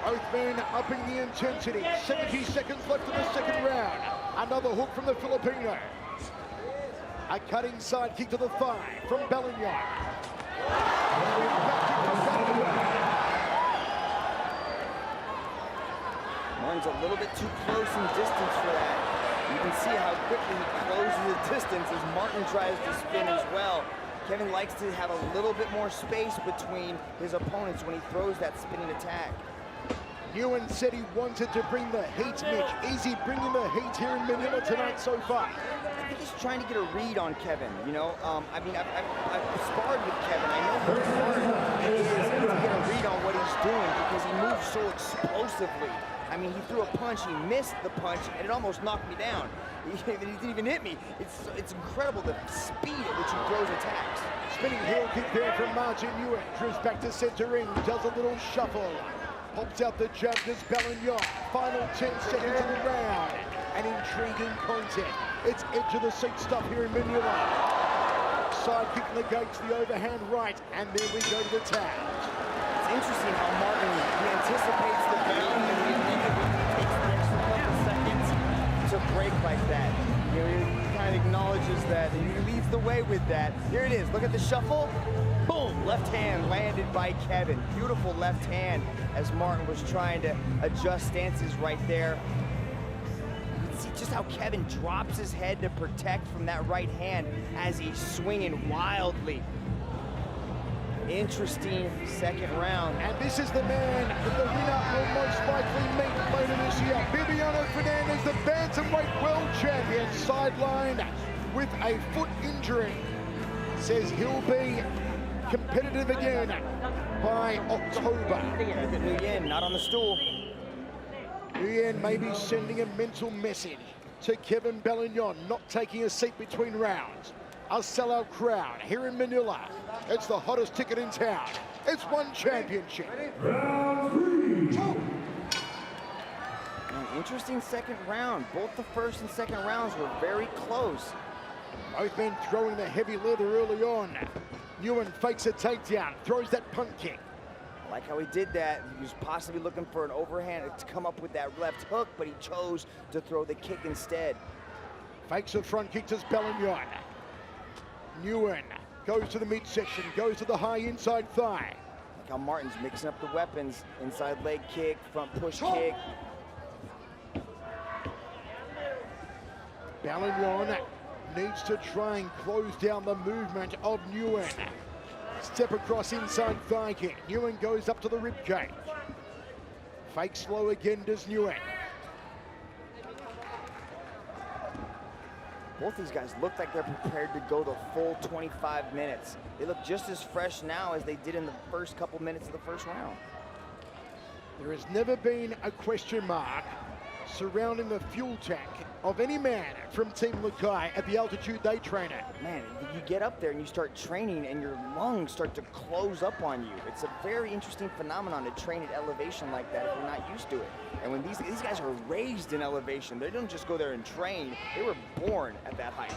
[SPEAKER 1] Both men upping the intensity. 70 seconds left in the 2nd round. Another hook from the Filipino. A cutting side kick to the thigh from Belingon.
[SPEAKER 2] Martin's a little bit too close in distance for that. You can see how quickly he closes the distance as Martin tries to spin as well. Kevin likes to have a little bit more space between his opponents when he throws that spinning attack.
[SPEAKER 1] Ewan said he wanted to bring the heat, Mitch. Is he bringing the heat here in Manila tonight so far?
[SPEAKER 2] I think he's trying to get a read on Kevin, you know? I mean, I've sparred with Kevin. I know how hard it is to get a read on what he's doing because he moves so explosively. I mean, he threw a punch, he missed the punch, and it almost knocked me down. He didn't even hit me. It's incredible the speed at which he throws attacks.
[SPEAKER 1] Spinning heel kick there from Martin Ewan. Drifts back to center ring, does a little shuffle. Pops out the jab, does Belingon. Final 10 seconds of the round. An intriguing content. It's edge of the seat stuff here in Manila. Side kick negates the overhand right, and there we go to the tag.
[SPEAKER 2] It's interesting how Martin, he anticipates the bell and he immediately takes the extra couple seconds to break like that. You know, he kind of acknowledges that and he leads the way with that. Here it is, look at the shuffle. Boom, left hand landed by Kevin. Beautiful left hand as Martin was trying to adjust stances right there. You can see just how Kevin drops his head to protect from that right hand as he's swinging wildly. Interesting 2nd round.
[SPEAKER 1] And this is the man that the winner will most likely meet later this year. Viviano Fernandez, the bantamweight world champion, sidelined with a foot injury. Says he'll be competitive again by October.
[SPEAKER 2] Look at Nguyen, not on the stool.
[SPEAKER 1] Nguyen may be sending a mental message to Kevin Belingon, not taking a seat between rounds. A sellout crowd here in Manila. It's the hottest ticket in town. It's one championship.
[SPEAKER 3] Round 3.
[SPEAKER 2] An interesting 2nd round. Both the 1st and 2nd rounds were very close.
[SPEAKER 1] Both men throwing the heavy leather early on. Ewan fakes a takedown, throws that punt kick.
[SPEAKER 2] I like how he did that. He was possibly looking for an overhand to come up with that left hook, but he chose to throw the kick instead.
[SPEAKER 1] Fakes a front kick to Belingon. Ewan Goes to the midsection, goes to the high inside thigh.
[SPEAKER 2] Look how Martin's mixing up the weapons. Inside leg kick, front push kick.
[SPEAKER 1] Belingon needs to try and close down the movement of Nguyen. Step across inside thigh kick. Nguyen goes up to the rib cage. Fake slow again does Nguyen.
[SPEAKER 2] Both these guys look like they're prepared to go the full 25 minutes. They look just as fresh now as they did in the first couple minutes of the first round.
[SPEAKER 1] There has never been a question mark surrounding the fuel tank of any man from Team Lakai at the altitude they train at.
[SPEAKER 2] Man, you get up there and you start training and your lungs start to close up on you. It's a very interesting phenomenon to train at elevation like that if you're not used to it. And when these guys are raised in elevation, they don't just go there and train, they were born at that height.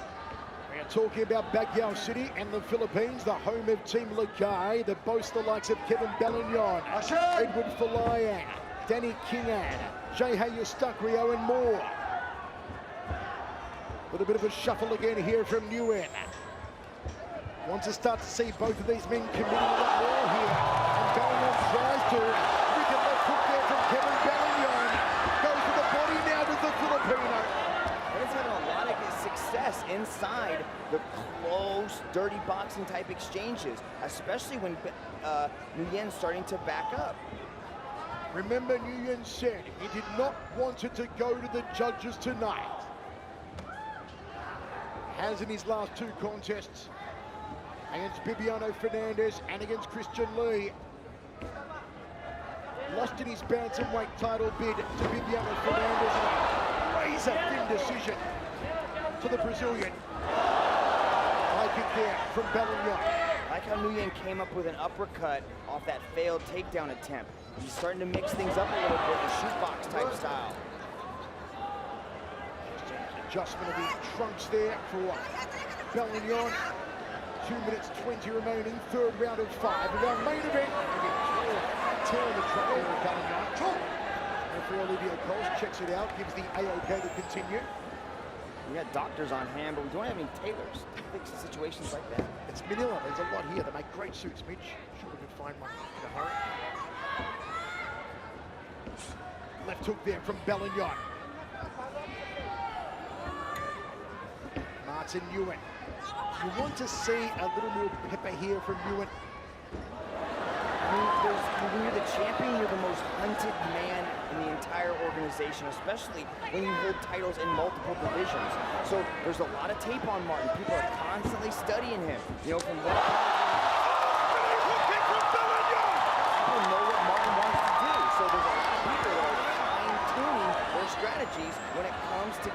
[SPEAKER 1] We are talking about Baguio City and the Philippines, the home of Team Lakai, that boast the likes of Kevin Belingon, Edward Falayan, Danny Kingan, Jayhay Eustaquio and more. A little bit of a shuffle again here from Nguyen. Want to start to see both of these men committing a lot more here. And Belingon tries to. Wicked left hook there from Kevin Belingon. Goes to the body now to the Filipino.
[SPEAKER 2] And it's having a lot of success inside the close, dirty boxing type exchanges, especially when Nguyen's starting to back up.
[SPEAKER 1] Remember, Nguyen said he did not want it to go to the judges tonight. Has in his last two contests against Bibiano Fernandez and against Christian Lee. Lost in his bantamweight title bid to Bibiano Fernandez in a razor-thin decision to the Brazilian. High kick there from Belingon.
[SPEAKER 2] I like how Nguyen came up with an uppercut off that failed takedown attempt. He's starting to mix things up a little bit, the shootbox type style.
[SPEAKER 1] Adjustment of the trunks there for Belingon. 2 minutes 20 remaining, third round of 5 of our main event. Tearing the trunk there of Belingon. Referee Olivia Coles checks it out, gives the A-OK to continue.
[SPEAKER 2] We got doctors on hand, but we don't have any tailors to fix situations like that.
[SPEAKER 1] It's Manila, there's a lot here. They make great suits, Mitch. Sure we can find one in a hurry. Left hook there from Belingon. Martin Nguyen. You want to see a little more pepper here from Nguyen.
[SPEAKER 2] When you're the champion, you're the most hunted man in the entire organization, especially when you hold titles in multiple divisions. So there's a lot of tape on Martin. People are constantly studying him. You know, from what people know what Martin wants to do. So there's a lot of people that are fine-tuning their strategies when it comes to,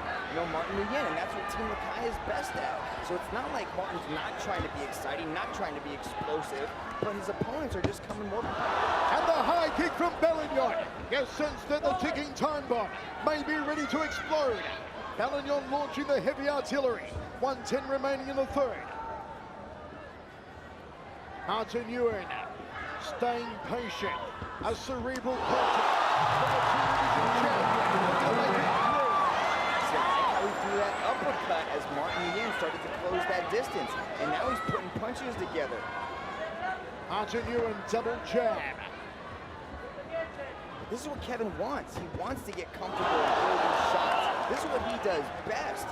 [SPEAKER 2] Martin Nguyen, and that's what Team Lakai is best at. So it's not like Martin's not trying to be exciting, not trying to be explosive, but his opponents are just coming more prepared.
[SPEAKER 1] And the high kick from Belingon. You sense that the ticking time bomb may be ready to explode. Belingon launching the heavy artillery. 1:10 remaining in the third. Martin Nguyen staying patient. A cerebral culture from the two-division champion.
[SPEAKER 2] He threw that uppercut as Martin Nguyen started to close that distance, and now he's putting punches together.
[SPEAKER 1] Martin Nguyen double jab.
[SPEAKER 2] This is what Kevin wants. He wants to get comfortable and throw these shots. This is what he does best.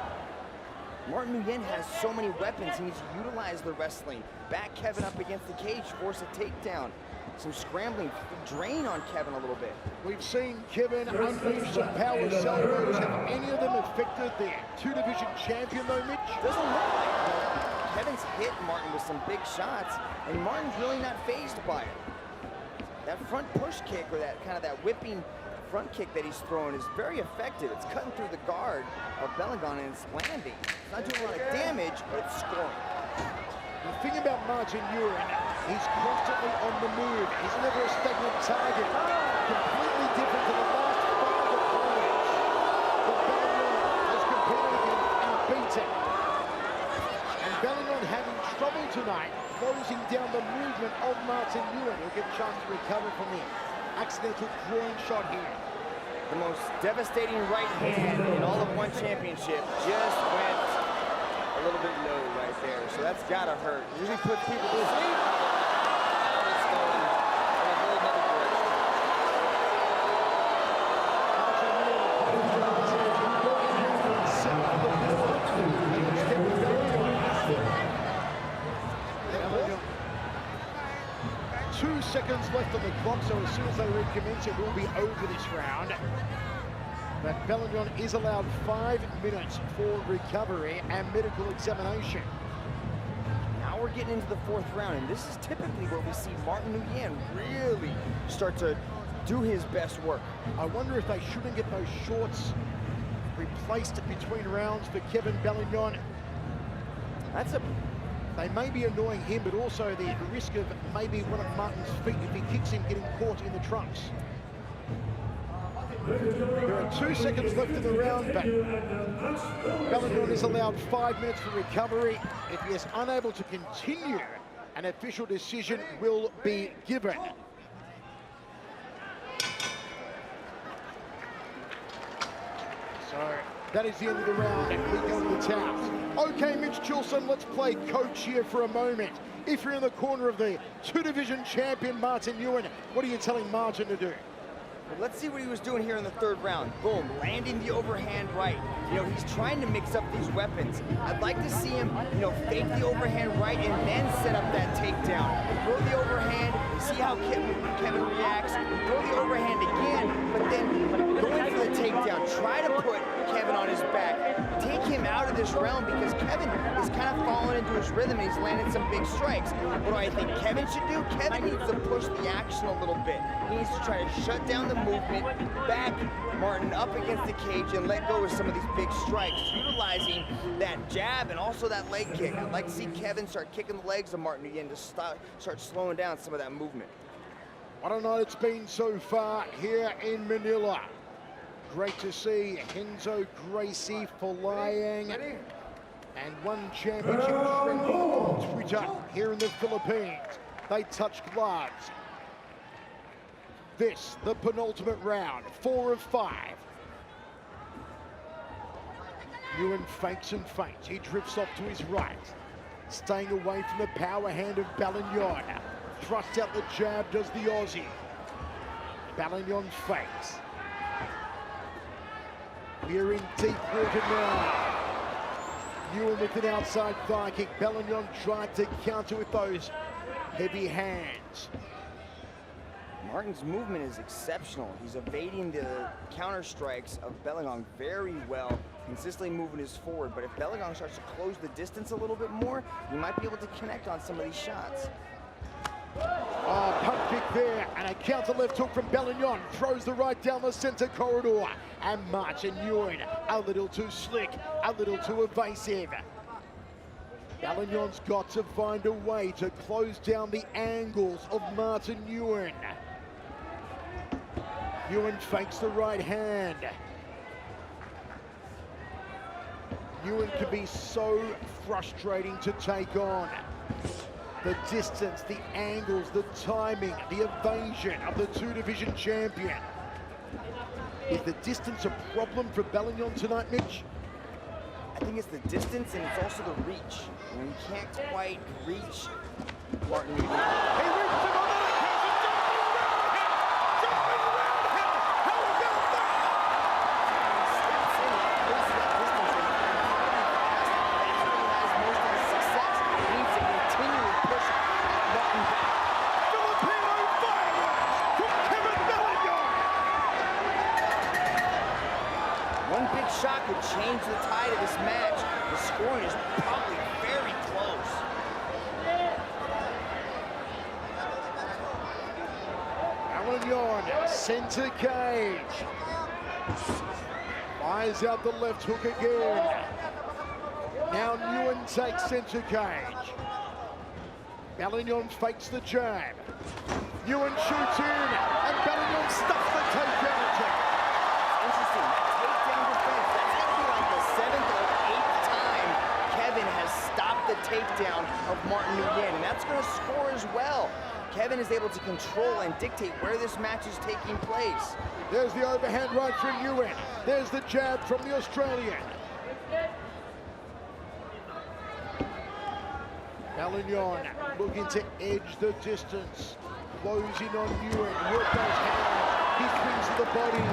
[SPEAKER 2] Martin Nguyen has so many weapons. He needs to utilize the wrestling. Back Kevin up against the cage, force a takedown. Some scrambling, drain on Kevin a little bit.
[SPEAKER 1] We've seen Kevin unleash some power salvos. Have any of them affected the two-division champion though, Mitch?
[SPEAKER 2] Doesn't look like it. Kevin's hit Martin with some big shots, and Martin's really not fazed by it. That front push kick, or that kind of that whipping front kick that he's throwing, is very effective. It's cutting through the guard of Belingon, and it's landing. It's not doing a lot of damage, but it's scoring.
[SPEAKER 1] The thing about Martin Nguyen, he's constantly on the move. He's never a stagnant target. Completely different to the last 5 opponents that Belingon has competed against and beaten. And Belingon having trouble tonight closing down the movement of Martin Nguyen. He'll get a chance to recover from the accidental groin shot here.
[SPEAKER 2] The most devastating right hand in all of one championship just went
[SPEAKER 6] little bit low right there, so that's gotta hurt. Usually puts people to sleep. Now it's going in a whole nother direction.
[SPEAKER 1] Two seconds left on the clock, so as soon as they recommence, it will be over this round. But Belingon is allowed 5 minutes for recovery and medical examination.
[SPEAKER 6] Now we're getting into the 4th round, and this is typically where we see Martin Nguyen really start to do his best work.
[SPEAKER 1] I wonder if they shouldn't get those shorts replaced between rounds for Kevin Belingon. They may be annoying him, but also the risk of maybe one of Martin's feet, if he kicks him, getting caught in the trunks. There are 2 seconds left in the round, but Belingon is allowed 5 minutes for recovery. If he is unable to continue, an official decision will be given. So that is the end of the round, and we go to the towels. Okay, Mitch Chilson, let's play coach here for a moment. If you're in the corner of the 2-division champion, Martin Nguyen, what are you telling Martin to do?
[SPEAKER 6] Well, let's see what he was doing here in the 3rd round. Boom, landing the overhand right. You know, he's trying to mix up these weapons. I'd like to see him, you know, fake the overhand right and then set up that takedown. Throw the overhand, see how Kevin reacts, throw the overhand again, but then go in for the takedown. Try to put Kevin on his back. Take him out of this round because Kevin is kind of falling into his rhythm and he's landed some big strikes. What do I think Kevin should do? Kevin needs to push the action a little bit. He needs to try to shut down the movement, back Martin up against the cage and let go of some of these big strikes, utilizing that jab and also that leg kick. I'd like to see Kevin start kicking the legs of Martin again to start slowing down some of that movement.
[SPEAKER 1] What a night it's been so far here in Manila. Great to see Henzo Gracie flying and one championship trending on Twitter here in the Philippines. They touch gloves. This, the penultimate round, 4 of 5. Nguyen fakes and feints. He drifts off to his right, staying away from the power hand of Belingon. Thrusts out the jab, does the Aussie. Belingon fakes. We're in deep water now. Nguyen with an outside thigh kick. Belingon tried to counter with those heavy hands.
[SPEAKER 6] Martin's movement is exceptional. He's evading the counter strikes of Belingon very well, consistently moving his forward. But if Belingon starts to close the distance a little bit more, he might be able to connect on some of these shots.
[SPEAKER 1] Oh, pump kick there, and a counter left hook from Belingon. Throws the right down the center corridor. And Martin Nguyen, a little too slick, a little too evasive. Belignon's got to find a way to close down the angles of Martin Nguyen. Nguyen fakes the right hand. Nguyen can be so frustrating to take on. The distance, the angles, the timing, the evasion of the 2-division champion. Is the distance a problem for Belingon tonight, Mitch?
[SPEAKER 6] I think it's the distance and it's also the reach. You know, you can't quite reach Martin Nguyen.
[SPEAKER 1] He reached him on that occasion, jumping around him! How about that?
[SPEAKER 6] Steps in, closes that distance, and that's where he has most of his success. He needs to continually push Martin back.
[SPEAKER 1] Filipino fireworks from Kevin Belingon!
[SPEAKER 6] One big shot could change the tide of this match. The scoring is probably very close.
[SPEAKER 1] Belingon, center cage. Fires out the left hook again. Now Nguyen takes center cage. Belingon fakes the jab. Nguyen shoots in, and Belingon stuffs the takedown attempt.
[SPEAKER 6] Interesting, that takedown defense, that's gonna be like the 7th or 8th time Kevin has stopped the takedown of Martin Nguyen, and that's gonna score as well. Kevin is able to control and dictate where this match is taking place.
[SPEAKER 1] There's the overhand right from Nguyen. There's the jab from the Australian. Belingon looking to edge the distance. Closing on Ewan. Work those hands. He swings to the body.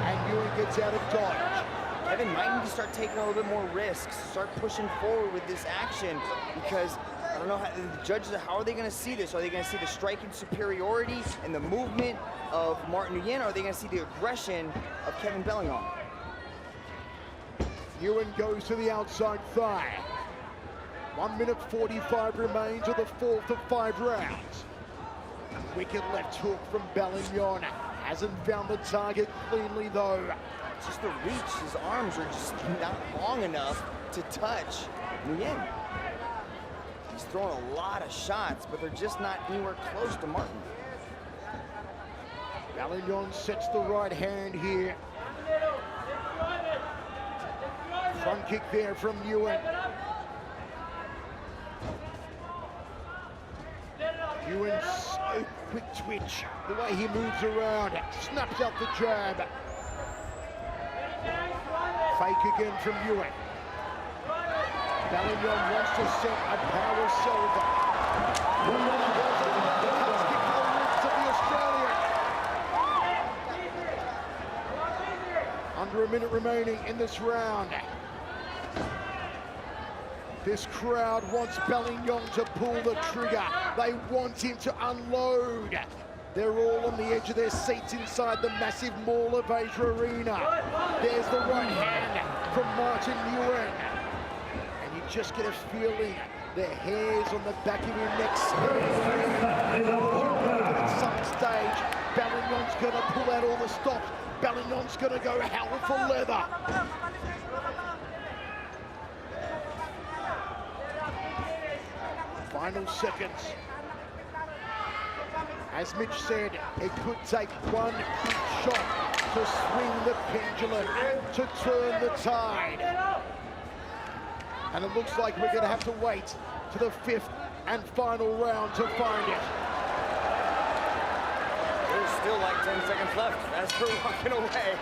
[SPEAKER 1] And Ewan gets out of dodge.
[SPEAKER 6] Kevin might need to start taking a little bit more risks, start pushing forward with this action, because I don't know how the judges, how are they going to see this? Are they going to see the striking superiority and the movement of Martin Nguyen, or are they going to see the aggression of Kevin Belingon?
[SPEAKER 1] Ewan goes to the outside thigh. 1 minute 45 remains of the fourth of 5 rounds. Wicked left hook from Belingon. Hasn't found the target cleanly though.
[SPEAKER 6] It's just the reach. His arms are just not long enough to touch Nguyen. He's throwing a lot of shots, but they're just not anywhere close to Martin.
[SPEAKER 1] Belingon sets the right hand here. Front kick there from Ewan. Ewan's so quick twitch. The way he moves around, snaps out the jab. Fake again from Ewan. Belingon wants to set a power silver. Cuts kick to the ribs of the Australian. Under a minute remaining in this round. This crowd wants Belingon to pull the trigger. They want him to unload. They're all on the edge of their seats inside the massive Mall of Asia Arena. There's the right hand from Martin Nguyen. And you just get a feeling the hairs on the back of your neck stand. At some stage, Belingon's going to pull out all the stops. Belingon's going to go hell for leather. Final seconds. As Mitch said, it could take one big shot to swing the pendulum, to turn the tide. And it looks like we're going to have to wait to the 5th and final round to find it.
[SPEAKER 6] There's still like 10 seconds left as we're walking away.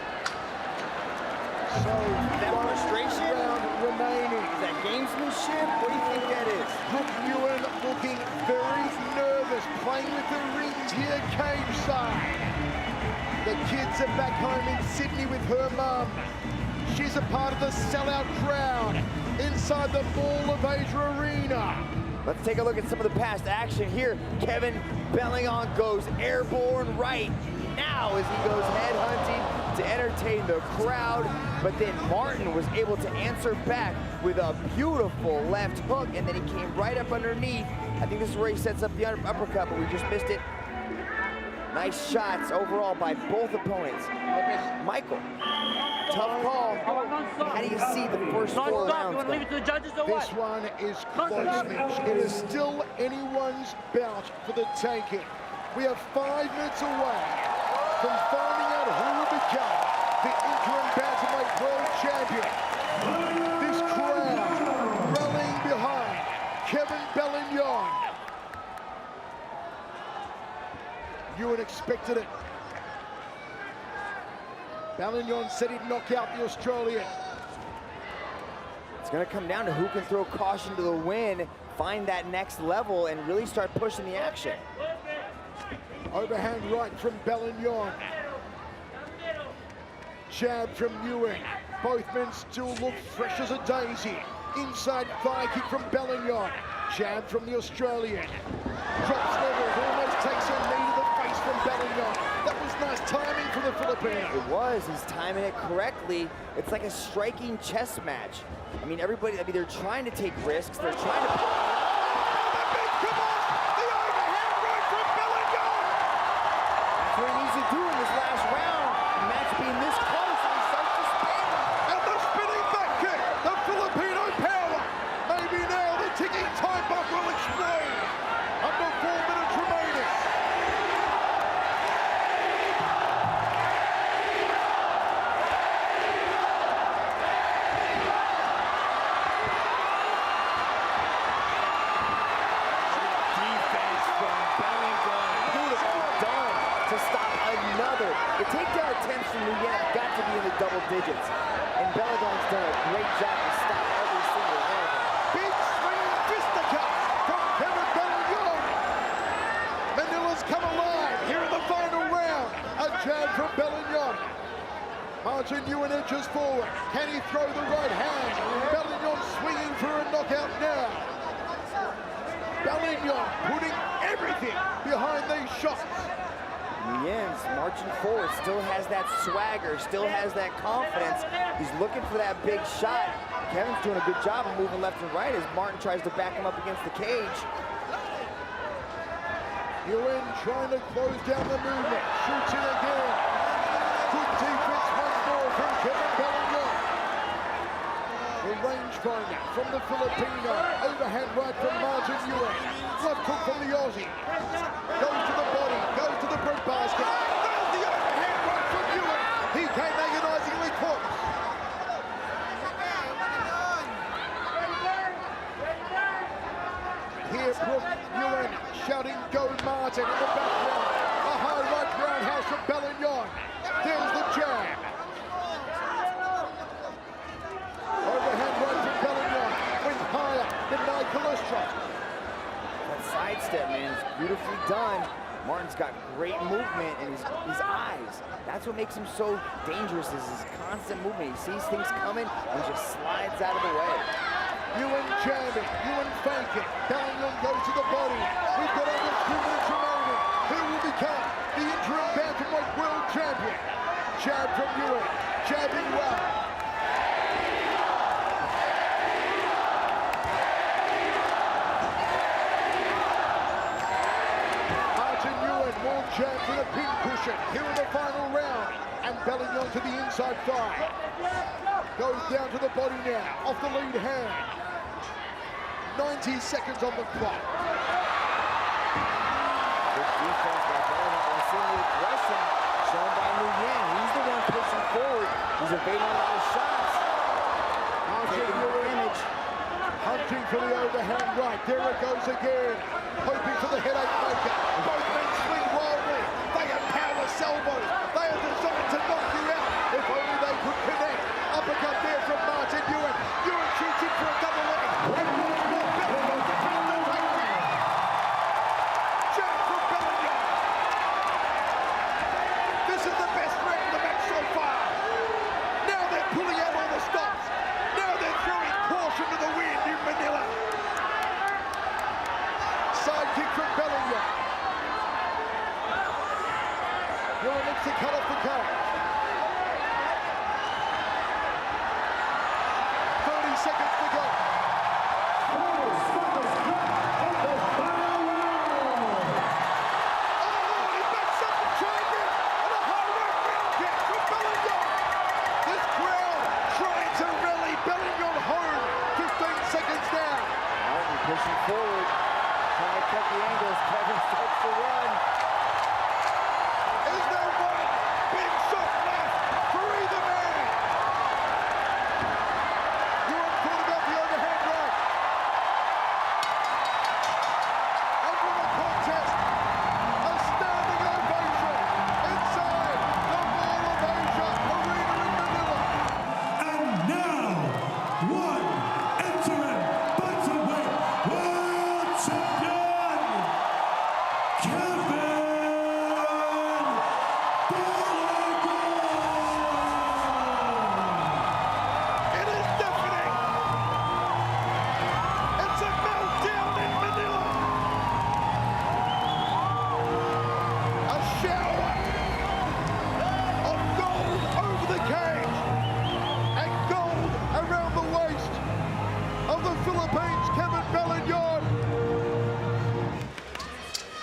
[SPEAKER 1] So
[SPEAKER 6] that frustration
[SPEAKER 1] round remaining.
[SPEAKER 6] Is that gamesmanship? What do you think that is?
[SPEAKER 1] Look, Ewan looking very nervous, playing with the rings here cage side. The kids are back home in Sydney with her mum. She's a part of the sellout crowd inside the Mall of Asia Arena.
[SPEAKER 6] Let's take a look at some of the past action here. Kevin Belingon goes airborne right now as he goes head hunting to entertain the crowd, but then Martin was able to answer back with a beautiful left hook, and then he came right up underneath. I think this is where he sets up the uppercut, but we just missed it. Nice shots overall by both opponents. Michael, tough call. How do you see the first 4 rounds?
[SPEAKER 5] You want to leave it to the judges or what?
[SPEAKER 1] This one is close, Mitch. It is still anyone's bout for the taking. We are 5 minutes away from finding out who will become the interim bantamweight world champion. This crowd rallying behind Kevin Belingon. Ewan expected it. Belingon said he'd knock out the Australian.
[SPEAKER 6] It's going to come down to who can throw caution to the wind, find that next level, and really start pushing the action.
[SPEAKER 1] Overhand right from Belingon. Jab from Ewan. Both men still look fresh as a daisy. Inside thigh kick from Belingon. Jab from the Australian. Drops levels, almost takes a knee to the face from Belingon. That was nice timing for the Filipino.
[SPEAKER 6] It was, he's timing it correctly. It's like a striking chess match. I mean, everybody, they're trying to take risks. They're trying to... That's what he needs to do in this last round. The match being this close, and he starts to spin.
[SPEAKER 1] And the spinning back kick, the Filipino power. Maybe now the ticking time bomb will explode. Under 4 minutes remaining.
[SPEAKER 6] Defense from Belingon. Beautiful done to stop another. The takedown attempts from Nguyen have got to be in the double digits. And Belingon's done a great job to stop every single one of them.
[SPEAKER 1] Big swinging fisticuffs from Martin Ewan edges forward. Can he throw the right hand? Belingon swinging for a knockout now. Belingon putting everything behind these shots.
[SPEAKER 6] Nguyen's marching forward, still has that swagger, still has that confidence. He's looking for that big shot. Kevin's doing a good job of moving left and right as Martin tries to back him up against the cage.
[SPEAKER 1] Nguyen trying to close down the movement, shoots it again. Good defense once more from Kevin Belingon. The rangefinder from the Filipino, overhand right from Martin Ewan. Left hook from the Aussie. Goes to the body, goes to the bread basket. There's the overhand right from Ewan. He came agonizingly close. Here from Ewan shouting, "Go Martin," in the background. A high right roundhouse from Belingon. There's the jab. Overhand right from Belingon. Went higher than my cholesterol.
[SPEAKER 6] That sidestep, man, is beautifully done. Martin's got great movement in his eyes. That's what makes him so dangerous, is his constant movement. He sees things coming and just slides out of the way.
[SPEAKER 1] Ewan jabbing, Ewan faking. Belingon goes to the body. We've got over 2 minutes remaining. Who will become the interim bantamweight world champion? Jab from Ewan, jabbing well. Martin Ewan, more jabs and a pin cushion here in the final round. And Belingon to the inside thigh. Goes down to the body now, off the lead hand. 90 seconds on the clock.
[SPEAKER 6] Good defense by Belingon. We're seeing the aggression shown by Nguyen. He's the one pushing forward. He's evading a lot of shots. Taking the damage.
[SPEAKER 1] Hunting for the overhand right. There it goes again. Hoping for the headache maker. Both men swing wildly. They are power elbows. They are designed to knock you out. If only they could connect. Uppercut there from Martin Ewan. Ewan shoots in for a double leg. And once more Belingon to turn the takedown. Jab from Belingon. This is the best round of the match so far. Now they're pulling out all the stops. Now they're throwing caution to the wind in Manila. Side kick from Belingon. Ewan looks to cut off the cage. 30 seconds to go. He backs up the champion and a high right round kick from Belingon. This crowd trying to rally Belingon home. 15 seconds down.
[SPEAKER 6] Martin pushing forward, trying to cut the angles. Kevin starts to run.
[SPEAKER 1] Is there one big shot left for either man? Ewan thought about the overhand right. And what a contest! A standing ovation inside the Mall of Asia Arena in Manila.
[SPEAKER 3] And now, one interim bantamweight world champion, Kevin Belingon.
[SPEAKER 1] It is deafening. It's a meltdown in Manila. A shower of gold over the cage and gold around the waist of the Philippines, Kevin Belingon.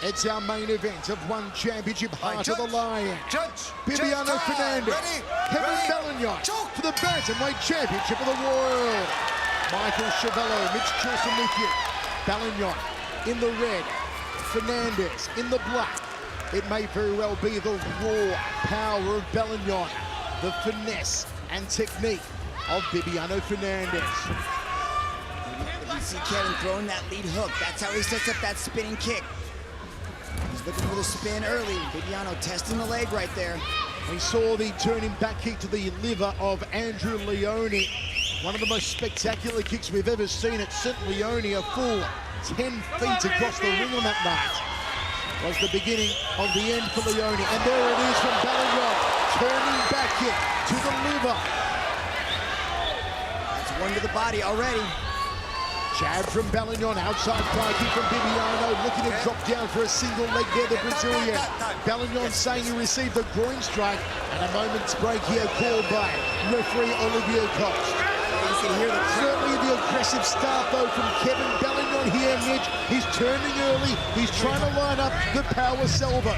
[SPEAKER 1] It's our main event of one championship, Heart of the Lion. Viddyoze Fernandez, Kevin Belingon for the Bantamweight Championship of the World. Michael Chavello, Mitch Chilson with you. Belingon in the red, Fernandez in the black. It may very well be the raw power of Belingon, the finesse and technique of Viddyoze Fernandez.
[SPEAKER 2] You see Kevin throwing that lead hook. That's how he sets up that spinning kick. He's looking for the spin early. Viddyoze testing the leg right there.
[SPEAKER 1] We saw the turning back kick to the liver of Andrew Leone. One of the most spectacular kicks we've ever seen. It sent Leone a full 10 feet across the ring on that night. Was the beginning of the end for Leone. And there it is from Belingon. turning back kick to the liver.
[SPEAKER 6] That's one to the body already.
[SPEAKER 1] Jab from Belingon, outside fly kick from Viddyoze, looking to drop down for a single leg there, the Brazilian. Belingon saying he received a groin strike, and a moment's break here called by referee Olivier Coast.
[SPEAKER 6] You can hear the
[SPEAKER 1] Certainly the aggressive start though from Kevin Belingon here, Mitch. He's turning early, he's trying to line up the power salvos.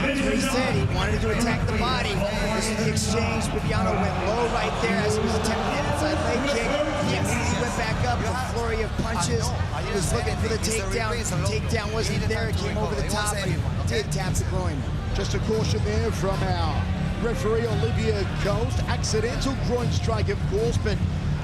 [SPEAKER 6] That's what he said. He wanted to attack the body. This is the exchange. Viddyoze went low right there as he was attempting an inside leg kick. He immediately went back up, a flurry of punches. He was looking for the takedown. The takedown wasn't there. It came over the top, but he did tap the groin.
[SPEAKER 1] Just a caution there from our referee Olivier Coast. Accidental groin strike, of course, but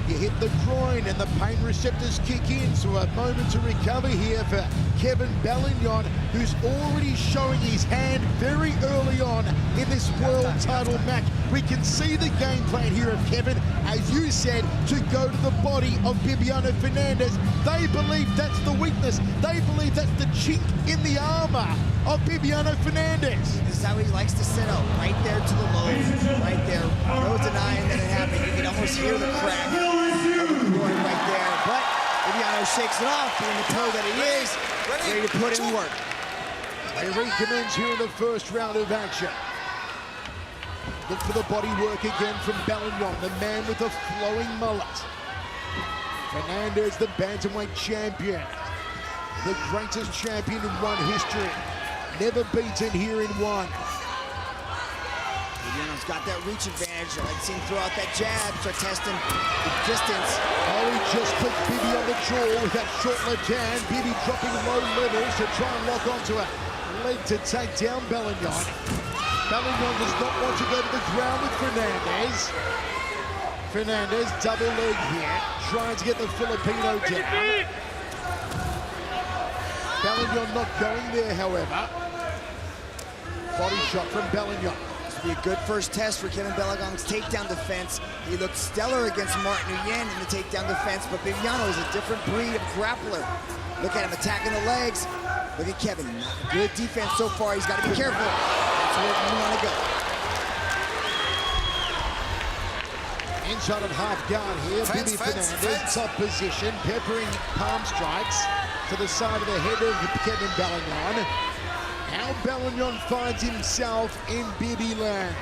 [SPEAKER 1] you hit the groin and the pain receptors kick in, so a moment to recover here for Kevin Belingon, who's already showing his hand very early on in this world title match. We can see the game plan here of Kevin, as you said, to go to the body of Bibiano Fernandes. They believe that's the weakness. They believe that's the chink in the armor of Bibiano Fernandes.
[SPEAKER 6] This is how he likes to set up, right there to the low, right there. No denying that it happened. You can almost hear the crack of the groin right there. But Viddyoze shakes it off, being the pro that he is, ready to put in work.
[SPEAKER 1] They recommence here in the first round of action. Look for the body work again from Belingon, the man with the flowing mullet. Fernandes, the bantamweight champion. The greatest champion in one history. Never beaten here in one.
[SPEAKER 6] Viddyoze's got that reach advantage. I like to see him throw out that jab, start testing the distance.
[SPEAKER 1] Oh, he just put Bibby on the jaw with that short left hand. Bibby dropping low levels to try and lock onto a leg to take down Belingon. Belingon does not want to go to the ground with Fernandes. Fernandes, double leg here, trying to get the Filipino down. Belingon not going there, however. Body shot from Belingon.
[SPEAKER 6] This will be a good first test for Kevin Belingon's takedown defense. He looked stellar against Martin Nguyen in the takedown defense, but Viddyoze is a different breed of grappler. Look at him attacking the legs. Look at Kevin. Good defense so far. He's got to be careful. That's where you want to go.
[SPEAKER 1] Inside of half guard here, Bibi Fernandes, top position, peppering palm strikes to the side of the head of Kevin Belingon. How Belingon finds himself in Bibi land.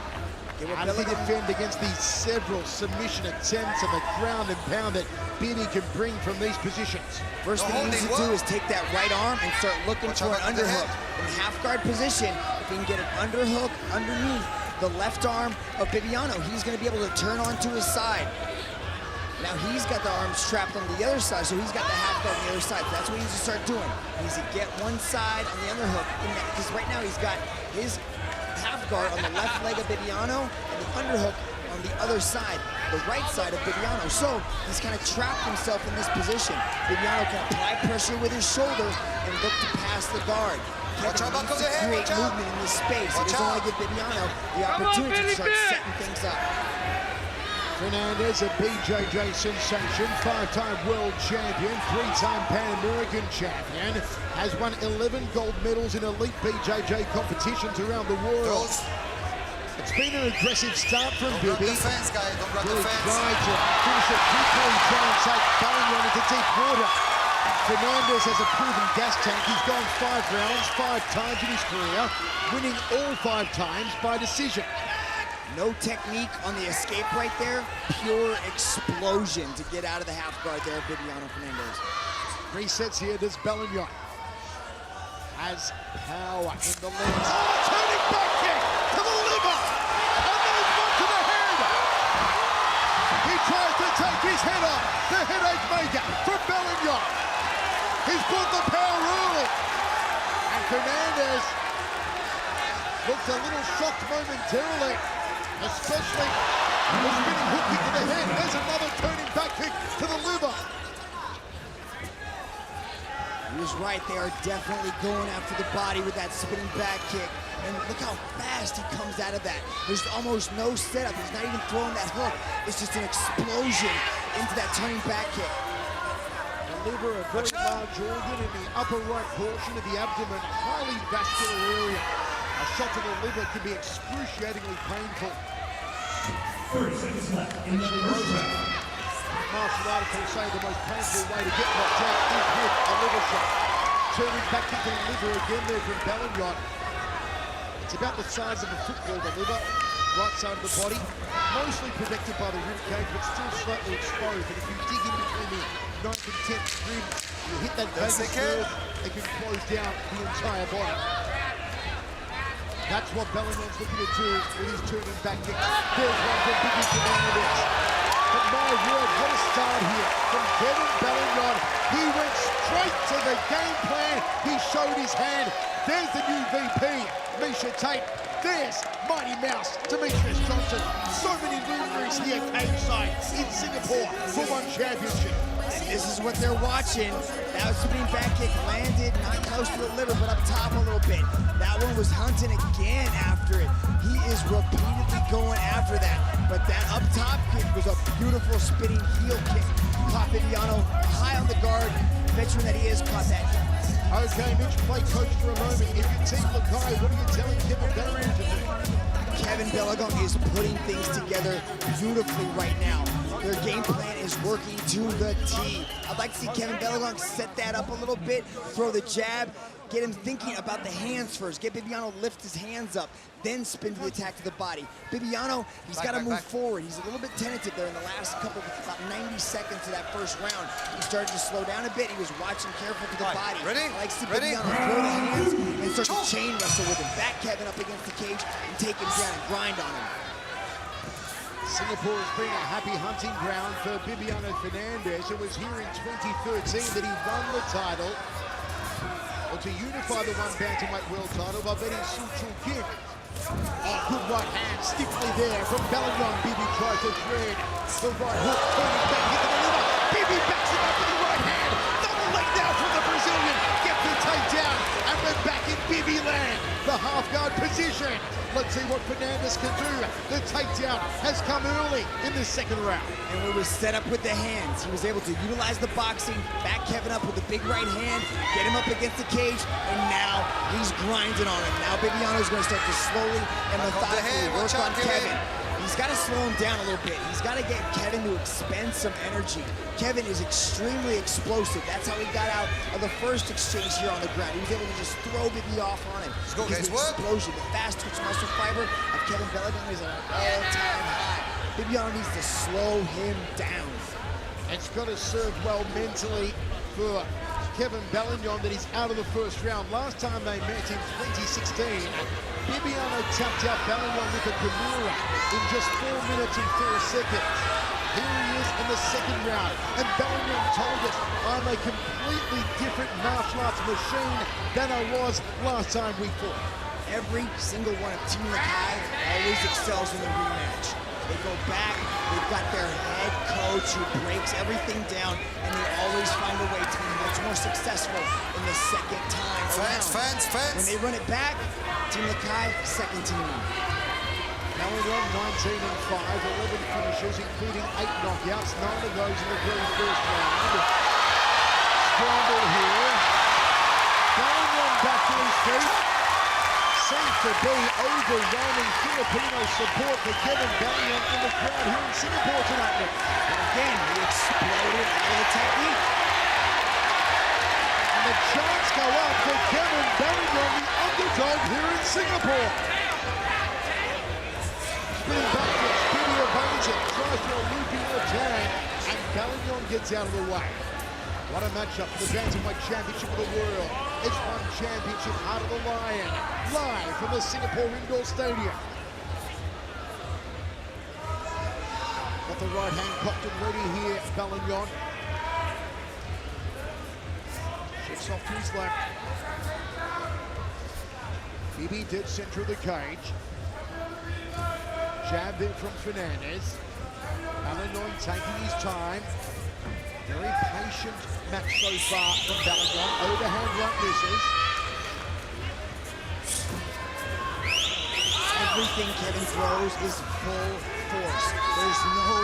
[SPEAKER 1] How does he defend against these several submission attempts and the ground and pound that Bibi can bring from these positions?
[SPEAKER 6] First thing he needs to do is take that right arm and start looking for an underhook. In half guard position, if he can get an underhook underneath the left arm of Viddyoze, he's going to be able to turn onto his side. Now he's got the arms trapped on the other side, so he's got the half guard on the other side. So that's what he needs to start doing. He needs to get one side on the underhook, because right now he's got his half guard on the left leg of Viddyoze and the underhook on the other side, the right side of Viddyoze. So he's kind of trapped himself in this position. Viddyoze can apply pressure with his shoulder and look to pass the guard. Kevin needs to create movement in this space. He doesn't want to give Viddyoze the opportunity to start setting things up.
[SPEAKER 1] Fernandes, a BJJ sensation, 5-time world champion, 3-time Pan American champion, has won 11 gold medals in elite BJJ competitions around the world. It's been an aggressive start from Bibi. Really tried to finish it quickly, try and take Belingon into deep water. Fernandes has a proven gas tank. He's gone 5 rounds, 5 times in his career, winning all 5 times by decision.
[SPEAKER 6] No technique on the escape right there. Pure explosion to get out of the half guard there of Viddyoze Fernandes.
[SPEAKER 1] Resets here, does Belingon. Has power in the legs. Turning back kick to the liver. And there's one to the head. He tries to take his head off. The headache maker from Belingon. He's put the power early. And Fernandes looked a little shocked momentarily. Especially the spinning hook kick to the head. There's another turning back kick to the liver.
[SPEAKER 6] He was right. They are definitely going after the body with that spinning back kick. And look how fast he comes out of that. There's almost no setup. He's not even throwing that hook. It's just an explosion into that turning back kick.
[SPEAKER 1] The liver, a very large organ in the upper right portion of the abdomen, highly vascular area. A shot to the liver can be excruciatingly painful.
[SPEAKER 3] First and left in the first round.
[SPEAKER 1] Martial artists say the most painful way to get knocked out is with a liver shot. Turning back into the liver again there from Belingon. It's about the size of a football, the liver, right side of the body, mostly protected by the rib cage, but still slightly exposed. And if you dig in between the 9th and 10th rib, you hit that vagus nerve, it can close down the entire body. That's what Belingon's looking to do with his turning back kick. There's one from Biggie Fernandez. But my word, what a start here from Kevin Belingon. He went straight to the game plan. He showed his hand. There's the new VP, Misha Tate. There's Mighty Mouse, Demetrius Johnson. So many luminaries here cage-side in Singapore for one championship.
[SPEAKER 6] And this is what they're watching. That was spinning back kick landed, not close to the liver, but up top a little bit. That one was hunting again after it. He is repeatedly going after that. But that up top kick was a beautiful spinning heel kick. Caught Viddyoze high on the guard. Veteran that he is, caught that.
[SPEAKER 1] Okay, Mitch, play coach for a moment. If you're Team Lakai, what are you telling Kevin Belingon to do?
[SPEAKER 6] Kevin Belingon is putting things together beautifully right now. Their game plan is working to the T. I'd like to see Kevin Belingon set that up a little bit, throw the jab, get him thinking about the hands first. Get Viddyoze lift his hands up, then spin to the attack to the body. Viddyoze, he's got to move forward. He's a little bit tentative there in the last couple, about 90 seconds of that first round. He started to slow down a bit. He was watching careful to the body.
[SPEAKER 4] Ready?
[SPEAKER 6] I like to see Viddyoze throw the hands and start to chain wrestle with him. Back Kevin up against the cage and take him down and grind on him.
[SPEAKER 1] Singapore has been a happy hunting ground for Viddyoze Fernandez. It was here in 2013 that he won the title. Or to unify the one bantamweight world title by beating Su Chul Kim. Oh, good right hand, stiffly there from Belingon. Bibi tries to thread the right hook, turning back into the liver. Bibi backs it up with the right hand. Double leg now from the Brazilian. Gets the takedown, and we're back in Bibi land. The half guard position. Let's see what Fernandez can do. The takedown has come early in the second round.
[SPEAKER 6] And we was set up with the hands. He was able to utilize the boxing, back Kevin up with the big right hand, get him up against the cage, and now he's grinding on him. Now Viddyoze is going to start to slowly and methodically work on Kevin. He's got to slow him down a little bit. He's got to get Kevin to expend some energy. Kevin is extremely explosive. That's how he got out of the first exchange here on the ground. He was able to just throw Bibi off on him.
[SPEAKER 4] go, guys.
[SPEAKER 6] The explosion, the fast twitch muscle fiber of Kevin Belingon is at an all-time high. Viddyoze needs to slow him down.
[SPEAKER 1] It's got to serve well mentally for Kevin Belingon that he's out of the first round. Last time they met in 2016, Viddyoze tapped out Belingon with a Kimura in just 4 minutes and 4 seconds. Here he is in the second round, and Belingon told us, I'm a completely different martial arts machine than I was last time we fought.
[SPEAKER 6] Every single one of Team Lakai always excels in the rematch. They go back, they've got their head coach who breaks everything down, and they always find a way to be much more successful in the second time around.
[SPEAKER 4] Fans.
[SPEAKER 6] When they run it back, Team Lakai, second team.
[SPEAKER 1] Belingon 19 and 5, 11 finishes, including 8 knockouts, 9 of those in the very first round. Scramble here. Belingon back to his feet. Seems to be overwhelming Filipino support for Kevin Belingon in the crowd here in Singapore tonight.
[SPEAKER 6] And again, he exploded out of the technique.
[SPEAKER 1] And the chants go up for Kevin Belingon, the underdog here in Singapore. Spinning backwards, Bibi evades it, tries to a looping attack, and Belingon gets out of the way. What a matchup for the Bantamweight Championship of the World. It's one championship, Heart of the Lion, live from the Singapore Indoor Stadium. Got the right hand cocked and ready here, Belingon. Shifts off to his left. Bibi dead center of the cage. Jab there from Fernandez. Belingon taking his time. Very patient match so far from Belingon. Overhand right misses.
[SPEAKER 6] Everything Kevin throws is full force. There's no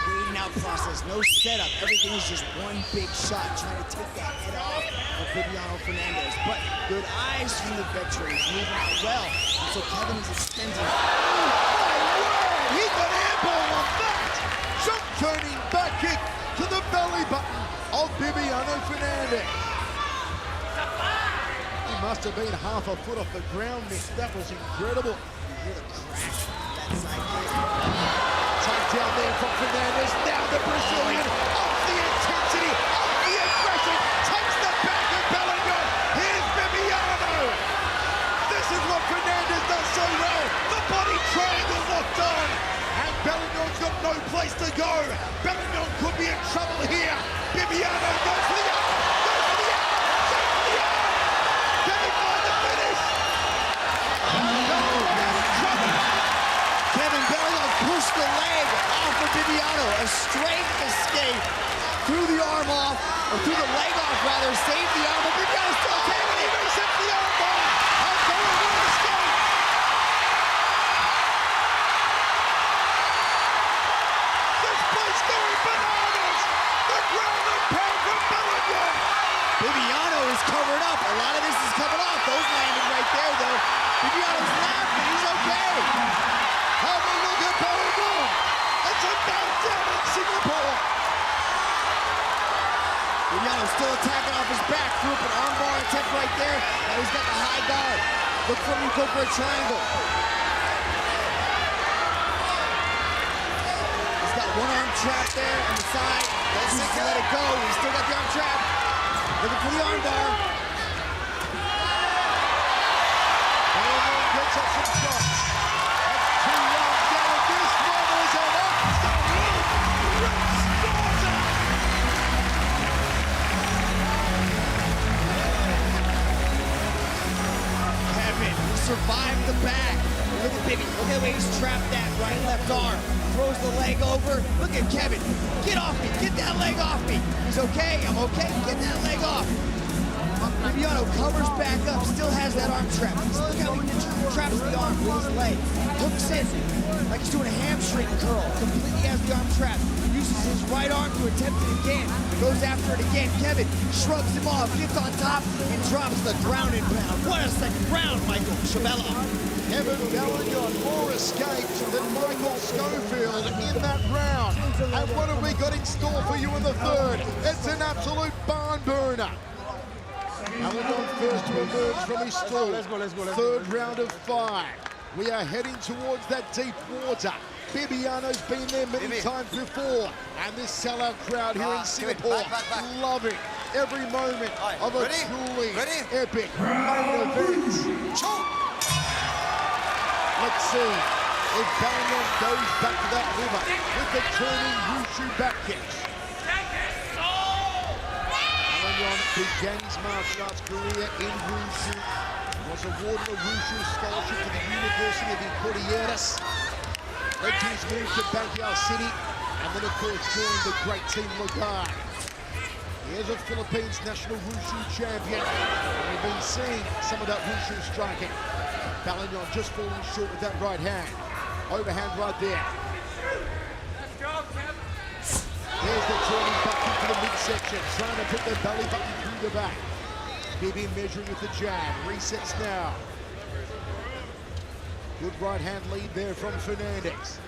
[SPEAKER 6] waiting out
[SPEAKER 2] process, no setup. Everything is just one big shot, trying to take that head off of Viddyoze Fernandez. But good eyes from the veteran. He's moving out well. And so Kevin is extending.
[SPEAKER 1] Oh, my word! He got airball on that! Jump turning back kick to the belly button of Viddyoze Fernandez. He must have been half a foot off the ground, Nick. That was incredible.
[SPEAKER 2] You hear the crash of that side kick.
[SPEAKER 1] Down there from Fernandez, now the Brazilian, of the intensity, of the aggression, takes the back of Belingon. Here's Viddyoze. This is what Fernandez does so well. The body triangle locked on, and Belingon's got no place to go. Belingon could be in trouble here. Viddyoze goes for the arm, goes for the arm, goes for the arm. Can he find the finish?
[SPEAKER 2] Kevin Belingon pushed the leg off of Viddyoze. A straight escape threw the arm off, or threw the leg off rather, saved the arm, but Viddyoze still taking it. He resets the arm bar. And Belingon escape.
[SPEAKER 1] This place going bananas. The ground and pound from Belingon.
[SPEAKER 2] Viddyoze is covered up. A lot of this is coming off. Those landed right there, though. Viddyoze's laughing. He's okay.
[SPEAKER 1] Have a look at Belingon. It's a meltdown in Singapore.
[SPEAKER 2] Viddyoze still attacking off his back. Threw up an armbar attempt right there. Now he's got the high guard. Look for him to go for a triangle. He's got one arm trapped there on the side. Doesn't let it go. He's still got the arm trapped. Looking for the arm bar.
[SPEAKER 1] Belingon gets up some shots. That's 2 rounds down. This one is an absolute rip starter.
[SPEAKER 2] Kevin, he survived the back. Look at Bibby. Look at the way he's trapped that right and left arm. Throws the leg over. Look at Kevin. Get off me. Get that leg off me. He's okay. I'm okay. Get that leg off. Viddyoze covers back up. Still has that arm trapped. Look how he traps the arm with his leg. Hooks in like he's doing a hamstring curl. Completely has the arm trapped. Uses his right arm to attempt it again. Goes after it again. Kevin shrugs him off. Gets on top and drops the ground and pound. What a second round, Michael Chabella.
[SPEAKER 1] Kevin Belingon more escaped than Michael Schofield in that round. And what have we got in store for you in the third? It's an absolute barn burner. Belingon first to emerge from his stall. Third round of 5. We are heading towards that deep water. Viddyoze's been there many times before. And this sellout crowd here in Singapore loving every moment of a truly epic main event. Let's see if Belingon goes back to that river with the turning wushu back kicks. Belingon began his martial arts career in wushu, was awarded a wushu scholarship to the University of Viddyoze, led to his move to Baguio City, and then of course joined the great team Lugai. He is a Philippines national wushu champion, and we've been seeing some of that wushu striking. Belingon just falling short with that right hand. Overhand right there.
[SPEAKER 5] Let's go, Kevin.
[SPEAKER 1] There's the turning back into the midsection, trying to put the belly button through the back. Bibby measuring with the jab, resets now. Good right hand lead there from Fernandez.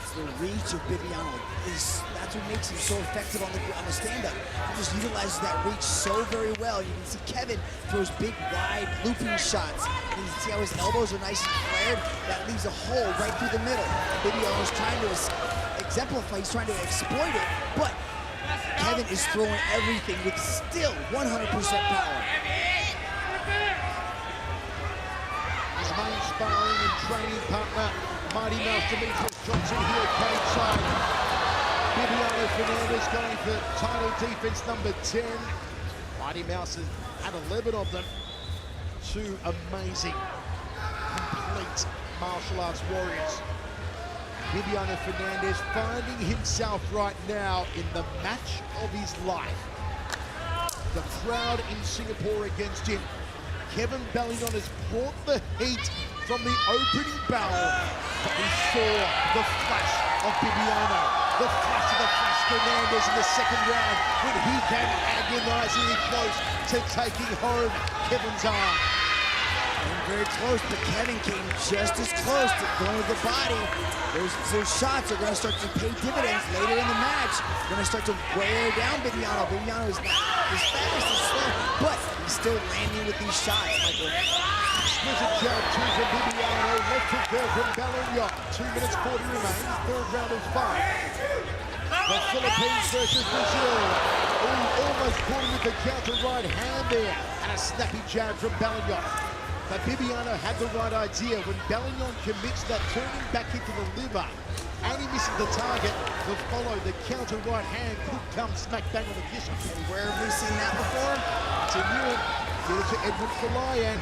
[SPEAKER 2] It's the reach of Viddyoze. That's what makes him so effective on the stand-up. He just utilizes that reach so very well. You can see Kevin throws big, wide, looping shots. And you can see how his elbows are nice and flared. That leaves a hole right through the middle. Viddyoze is trying to exemplify, he's trying to exploit it, but Kevin is throwing everything with still 100% power.
[SPEAKER 1] His main sparring and training partner, Mighty Mouse Demetrius Johnson here at cage-side. Viddyoze Fernandez going for title defense number 10. Mighty Mouse has had 11 of them. 2 amazing, complete martial arts warriors. Viddyoze Fernandez finding himself right now in the match of his life. The crowd in Singapore against him. Kevin Belingon has brought the heat from the opening bell, but we saw the flash of Viddyoze, the flash of the flash Fernandez in the second round when he came agonizingly close to taking home Kevin's arm.
[SPEAKER 6] And very close, but Kevin came just as close to going with the body. Those shots are going to start to pay dividends later in the match. Going to start to wear down Viddyoze. Viddyoze is not as fast as slow, but he's still landing with these shots, Michael.
[SPEAKER 1] Exquisite jab, two from Viddyoze, left hook there from Belingon. 2 minutes 40 remains, third round of 5. The Philippines versus Brazil. Almost caught him with the counter right hand there. And a snappy jab from Belingon. But Viddyoze had the right idea. When Belingon commits that turning back into the liver and he misses the target, the follow, the counter right hand could come smack bang on the kitchen.
[SPEAKER 6] And where have we seen that before?
[SPEAKER 1] It's a new one. Did it to Edward Falayan.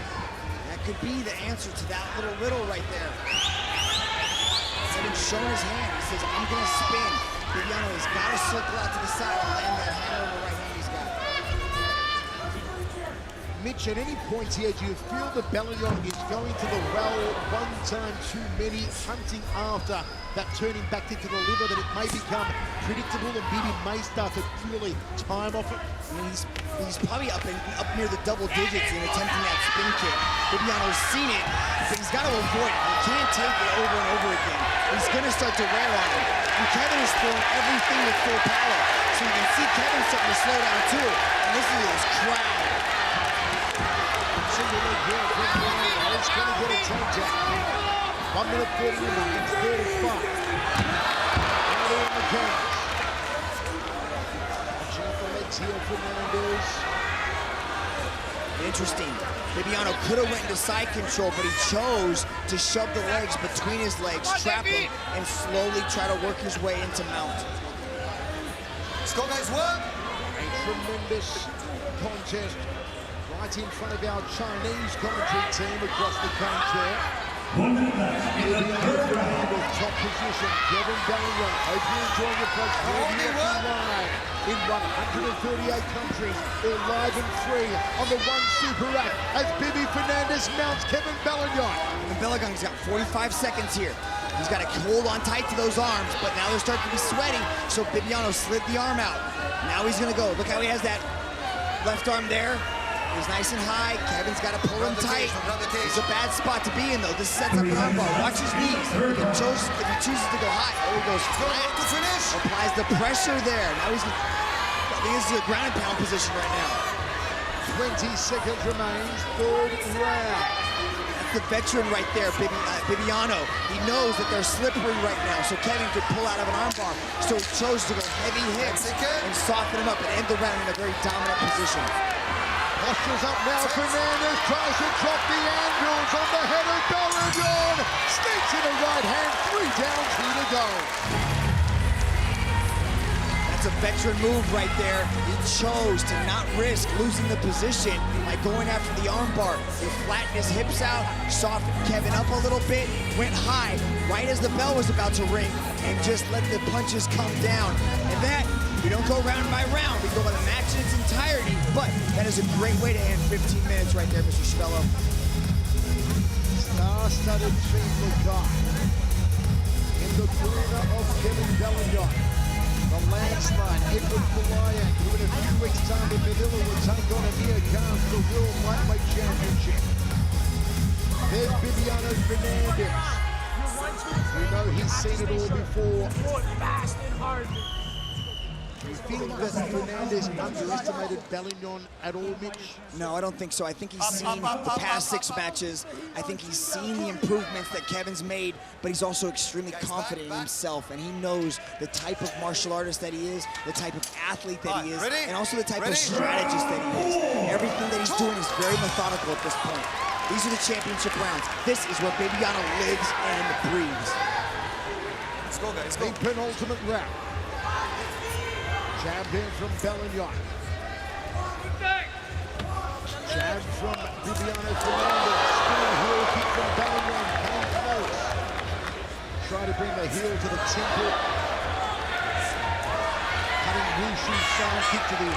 [SPEAKER 6] That could be the answer to that little right there. Kevin's showing his hand. He says, I'm going to spin. Viddyoze has got to circle out to the side and land that hand over right hand he's got.
[SPEAKER 1] Mitch, at any point here, do you feel that Belingon is going to the well one time too many, hunting after that turning back into the liver, that it may become predictable and Bibi may start to really time off it?
[SPEAKER 6] I mean, he's probably up near the double digits in attempting that spin kick. Viddyoze's seen it, but he's got to avoid it. He can't take it over and over again. He's going to start to wear on him. And Kevin is throwing everything with full power. So you can see Kevin starting to slow down too. And listen to this crowd.
[SPEAKER 1] Single leg here from Belingon. It's going to get a takedown. 1 minute 40 remains, 35. Now they're in the cage. Watching out the legs here from Fernandez.
[SPEAKER 6] Interesting. Viddyoze could have went into side control, but he chose to shove the legs between his legs, trap him, and slowly try to work his way into mount.
[SPEAKER 1] Let's go, guys, work! A tremendous contest right in front of our Chinese commentary team across the cage there. Fernandez, top position. Kevin Belingon, hope you're enjoying your place. Live in 138 countries, all live and free on the One Super app as Bibi Fernandez mounts Kevin Belingon.
[SPEAKER 6] And Belingon's got 45 seconds here. He's got to hold on tight to those arms, but now they're starting to be sweating, so Viddyoze slid the arm out. Now he's going to go. Look how he has that left arm there. He's nice and high. Kevin's got to pull him tight. It's a bad spot to be in, though. This sets up an armbar. Watch his knees. If he chooses to go high, he goes flat. Applies the pressure there. Now he's, I think this is a ground and pound position right now.
[SPEAKER 1] 20 seconds remains, third round.
[SPEAKER 6] That's the veteran right there, Viddyoze. He knows that they're slippery right now, so Kevin could pull out of an armbar. So he chose to go heavy hits and soften him up and end the round in a very dominant position.
[SPEAKER 1] Posture's up now. Fernandez tries to drop the angles on the head of Belingon. Sneaks in a right hand, 3 down, 2 to go.
[SPEAKER 6] That's a veteran move right there. He chose to not risk losing the position by going after the armbar. He flattened his hips out, softened Kevin up a little bit, went high right as the bell was about to ring, and just let the punches come down. And that, we don't go round by round, we go by the match in its entirety, but that is a great way to end 15 minutes right there, Mr. Schvello.
[SPEAKER 1] Star-studded team Lukai in the corner of Kevin Belingon. The landslide, Edward Falayan, who in a few weeks' time in Manila will take on Amir Khan for the World Lightweight Championship. There's Viddyoze Fernandez. You know he's seen it all before.
[SPEAKER 5] Fast and hard.
[SPEAKER 1] Do you think that Fernandez underestimated Belingon at all, Mitch?
[SPEAKER 6] No, I don't think so. I think he's seen the past 6 matches. I think he's seen the improvements that Kevin's made, but he's also extremely confident in himself, and he knows the type of martial artist that he is, the type of athlete that he is, and also the type of strategist that he is. Everything that he's doing is very methodical at this point. These are the championship rounds. This is where Viddyoze lives and breathes.
[SPEAKER 1] Let's go, guys. The penultimate round. Jab in from Belingon. Jab from Viddyoze Fernandez. Spinning heel kick from Belingon. Came close. Try to bring the heel to the temple. Cutting wushu side kick to the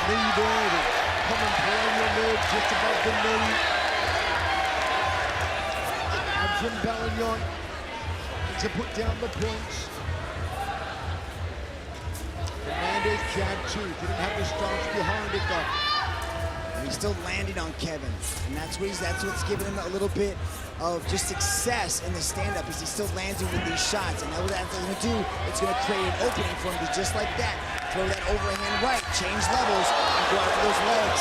[SPEAKER 1] knee there. The common peroneal nerve just above the knee. Jab from Belingon to put down the points. jab too. Didn't have the stance behind it though.
[SPEAKER 6] And he's still landing on Kevin, and that's what's giving him a little bit of just success in the stand-up, is he's still landing with these shots. And what that's going to do, it's going to create an opening for him to just like that, throw that overhand right, change levels, and go after those legs.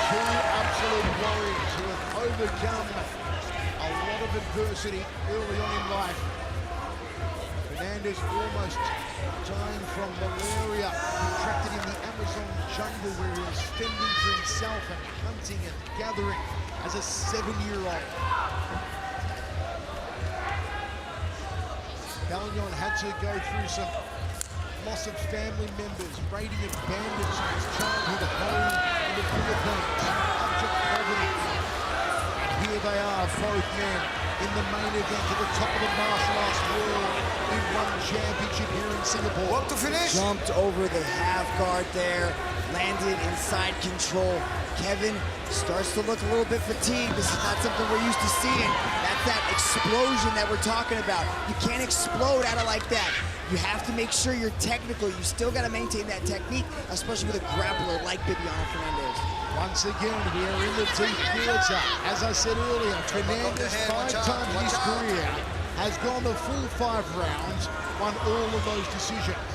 [SPEAKER 1] Two absolute warriors who have overcome a lot of adversity early on in life. Fernandez almost dying from malaria, contracted in the Amazon jungle where he was fending for himself and hunting and gathering as a 7-year-old. Belingon had to go through some loss of family members, raiding of bandits in his childhood home in the Philippines, abject poverty. And here they are, both men, in the main event at the top of the martial arts world in one championship here in Singapore.
[SPEAKER 7] Up to finish.
[SPEAKER 6] Jumped over the half guard there, landed inside control. Kevin starts to look a little bit fatigued. This is not something we're used to seeing. That's that explosion that we're talking about. You can't explode out of like that. You have to make sure you're technical. You still got to maintain that technique, especially with a grappler like Viddyoze Fernandez.
[SPEAKER 1] Once again, we are in the deep water. As I said earlier, Fernandez 5 times in his career has gone the full 5 rounds, won all of those decisions.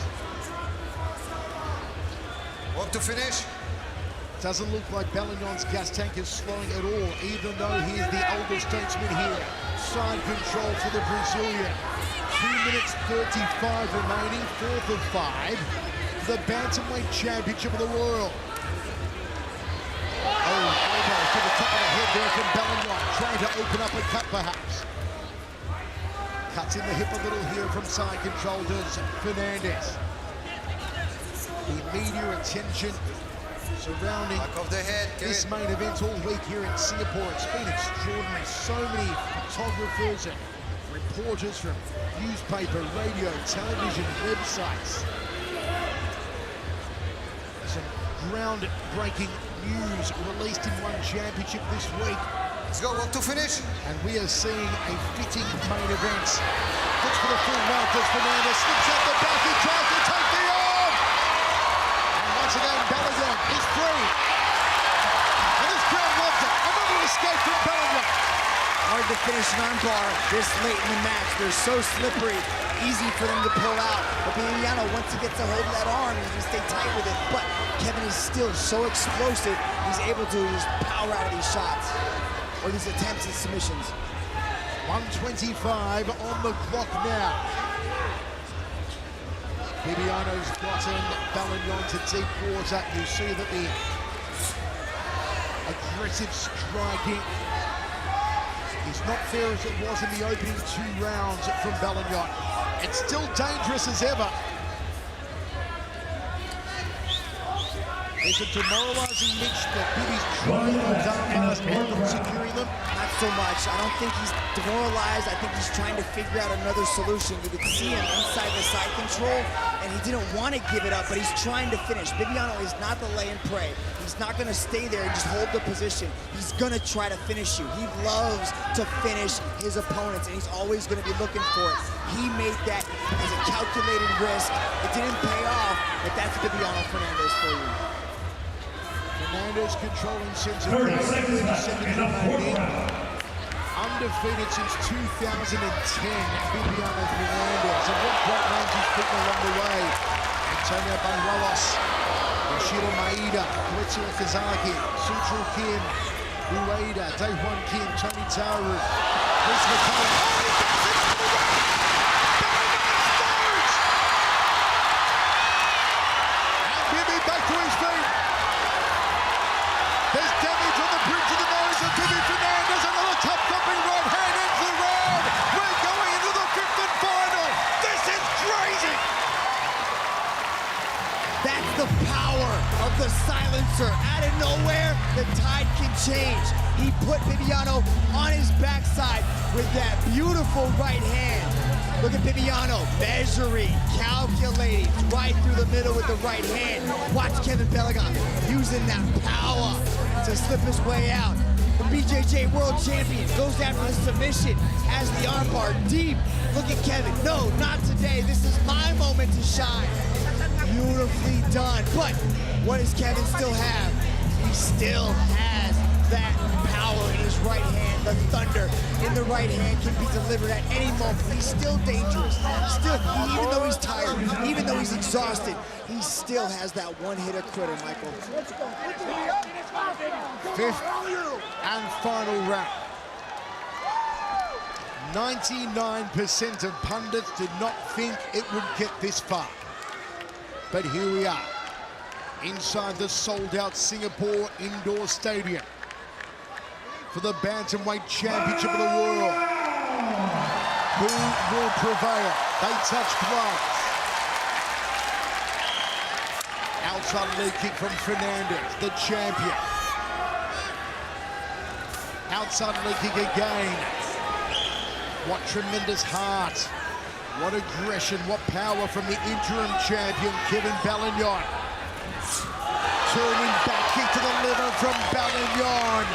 [SPEAKER 7] Up to finish.
[SPEAKER 1] Doesn't look like Belingon's gas tank is slowing at all, even though he is the older statesman here. Side control for the Brazilian. 2 minutes 35 remaining, 4th of 5. The Bantamweight Championship of the world. Oh, elbow to the top of the head there from Belingon, trying to open up a cut perhaps. Cuts in the hip a little here from side control does Fernandez. The media attention surrounding this main event all week here in Singapore. It's been extraordinary. So many photographers and reporters from newspaper, radio, television, websites. Some groundbreaking news released in one championship this week.
[SPEAKER 7] Let's go, up to finish.
[SPEAKER 1] And we are seeing a fitting main event. Looks for the full mount as Fernandez slips out the back. He tries to take the arm. And once again, Belingon is free. And this crowd loves it. Another escape from Belingon.
[SPEAKER 6] Hard to finish an arm bar this late in the match. They're so slippery, easy for them to pull out. But Belingon, once he gets a hold of that arm, he's gonna stay tight with it. But Kevin is still so explosive, he's able to just power out of these shots, or these attempts at submissions.
[SPEAKER 1] 125 on the clock now. Viddyoze's gotten Belingon to deep water. You see that the aggressive striking is not fair as it was in the opening 2 rounds from Belingon. It's still dangerous as ever. It's a demoralizing mix that Biddy's trying to demoralize and not securing them.
[SPEAKER 6] Not so much. I don't think he's demoralized. I think he's trying to figure out another solution. You could see him inside the side control, and he didn't want to give it up, but he's trying to finish. Viddyoze is not the lay and pray. He's not going to stay there and just hold the position. He's going to try to finish you. He loves to finish his opponents, and he's always going to be looking for it. He made that as a calculated risk. It didn't pay off, but that's Viddyoze Fernandez for you.
[SPEAKER 1] Fernandez controlling since 30 seconds remaining. Undefeated since 2010, Viddyoze Fernandez. And what great names he's beaten along the way. Antonio Banuelos, Yoshiro Maeda, Koetsu Okazaki, Sutro Kim, Ueda, Daewon Kim, Tony Taru, Chris McCullough. And Bibby back to his feet. There's damage on the bridge of the nose of Bibby Fernandez. Another top-dropping right hand ends the round. We're going into the 5th and final. This is crazy.
[SPEAKER 6] That's the power of the silencer. Out of nowhere, the tide can change. He put Viddyoze on his backside with that beautiful right hand. Look at Viddyoze measuring, calculating, right through the middle with the right hand. Watch Kevin Belingon using that power to slip his way out. The BJJ World Champion goes after the submission, has the armbar deep. Look at Kevin. No, not today. This is my moment to shine. Beautifully done. But what does Kevin still have? He still has that power in his right hand. The thunder in the right hand can be delivered at any moment. He's still dangerous. Still, even though he's tired, even though he's exhausted, he still has that one-hitter quitter, Michael.
[SPEAKER 1] Fifth and final round. 99% of pundits did not think it would get this far. But here we are, inside the sold-out Singapore Indoor Stadium for the Bantamweight Championship of the world. Who will prevail? They touch gloves. Outside leg kick from Fernandez, the champion. Outside leg kick again. What tremendous heart. What aggression, what power from the interim champion, Kevin Belingon. Turning back kick to the liver from Belingon.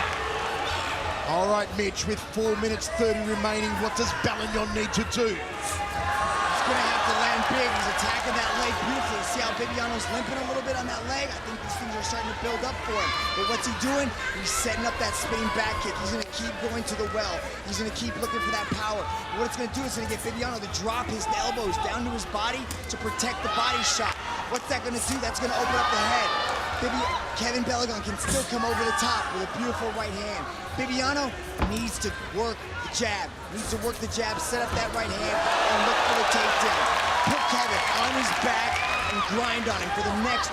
[SPEAKER 1] All right, Mitch, with 4 minutes 30 remaining, what does Belingon need to do?
[SPEAKER 6] He's gonna have to land big. He's attacking that leg beautifully. See how Viddyoze's limping a little bit on that leg? I think these things are starting to build up for him. But what's he doing? He's setting up that spinning back kick. He's gonna keep going to the well. He's gonna keep looking for that power. What it's gonna do is gonna get Viddyoze to drop his elbows down to his body to protect the body shot. What's that gonna do? That's gonna open up the head. Kevin Belingon can still come over the top with a beautiful right hand. Viddyoze needs to work the jab. Needs to work the jab, set up that right hand, and look for the takedown. Put Kevin on his back and grind on him for the next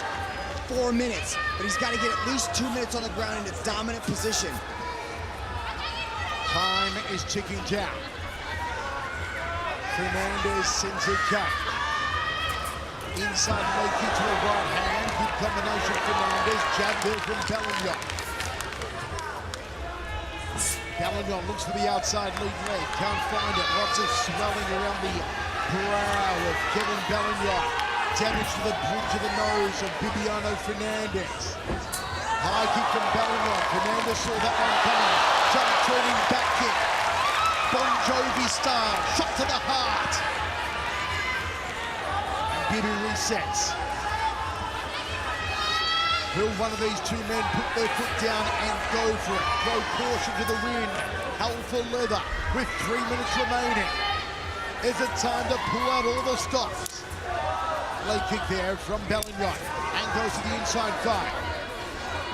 [SPEAKER 6] 4 minutes. But he's got to get at least 2 minutes on the ground in a dominant position.
[SPEAKER 1] Time is ticking down. Fernandez sends it back. Inside leg kick to the right hand. Good combination, Fernandez. Jab there from Belingon. Belingon looks for the outside lead leg. Can't find it. Lots of swelling around the brow of Kevin Belingon. Damage to the bridge of the nose of Viddyoze Fernandez. High kick from Belingon. Fernandez saw that one coming. Jump turning back kick. Bon Jovi style. Shot to the heart. Bibby resets. Will one of these two men put their foot down and go for it? Throw caution to the wind. Hell for leather with 3 minutes remaining. Is it time to pull out all the stops? Leg kick there from Belingon and goes to the inside thigh.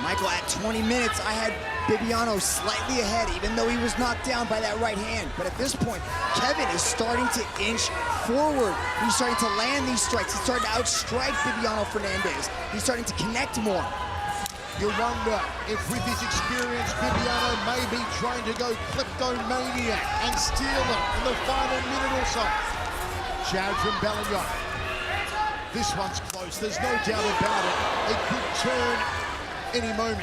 [SPEAKER 6] Michael, at 20 minutes, I had Viddyoze slightly ahead, even though he was knocked down by that right hand. But at this point, Kevin is starting to inch forward. He's starting to land these strikes. He's starting to outstrike Viddyoze Fernandez. He's starting to connect more.
[SPEAKER 1] You wonder if with his experience, Viddyoze may be trying to go kleptomaniac and steal it in the final minute or so. Jab from Belingon. This one's close, there's no doubt about it. It could turn any moment.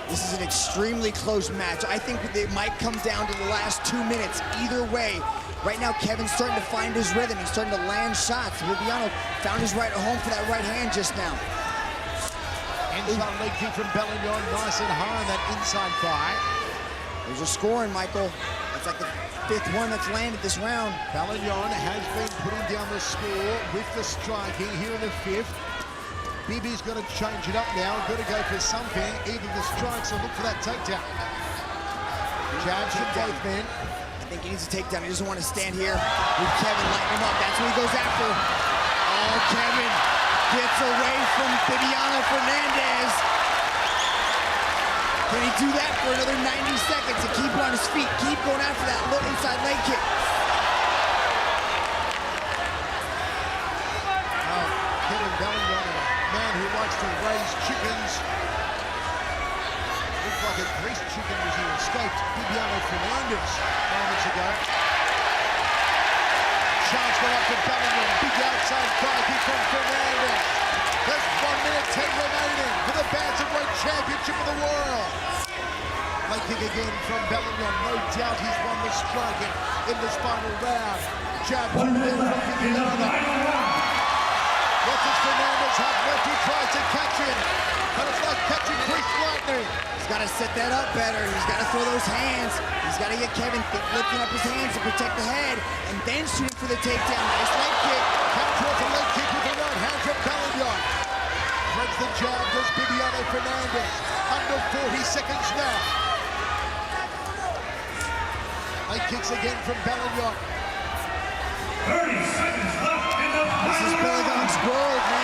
[SPEAKER 6] This is an extremely close match. I think it might come down to the last 2 minutes either way. Right now, Kevin's starting to find his rhythm. He's starting to land shots. Viddyoze found his right at home for that right hand just now.
[SPEAKER 1] Inside leg kick from Belingon, nice and high on that inside thigh.
[SPEAKER 6] There's a scoring, Michael. It's like the 5th one that's landed this round.
[SPEAKER 1] Belingon has been putting down the score with the striking here in the 5th. Bibi's got to change it up now. Got to go for something. Either the strikes or look for that takedown. Jabs from both men.
[SPEAKER 6] I think he needs a takedown. He doesn't want to stand here with Kevin lighting him up. That's what he goes after. Oh, Kevin gets away from Viddyoze Fernandez. Can he do that for another 90 seconds to keep on his feet? Keep going after that little inside leg kick.
[SPEAKER 1] Oh, Kevin Belingon, a man who likes to raise chickens. Looked like a greased chicken as he escaped Viddyoze Fernandez moments ago. Chance go up to Belingon. Big outside thigh kick from Fernandez. There's 1 minute 10 remaining for the Bantamweight Championship of the world. Leg kick again from Belingon. No doubt he's won the striking in this final round. Jab from Viddyoze. What does Fernandez have left? He tries to catch him, but it's like catching greased lightning.
[SPEAKER 6] He's got to set that up better. He's got to throw those hands. He's got to get Kevin lifting up his hands to protect the head, and then shooting for the takedown. Nice leg kick.
[SPEAKER 1] Comes towards a leg kick with the right hand from Belingon. fingers. Under 40 seconds now. High kicks again from Belingon.
[SPEAKER 3] 30 seconds left in the
[SPEAKER 1] This is Belingon's world now.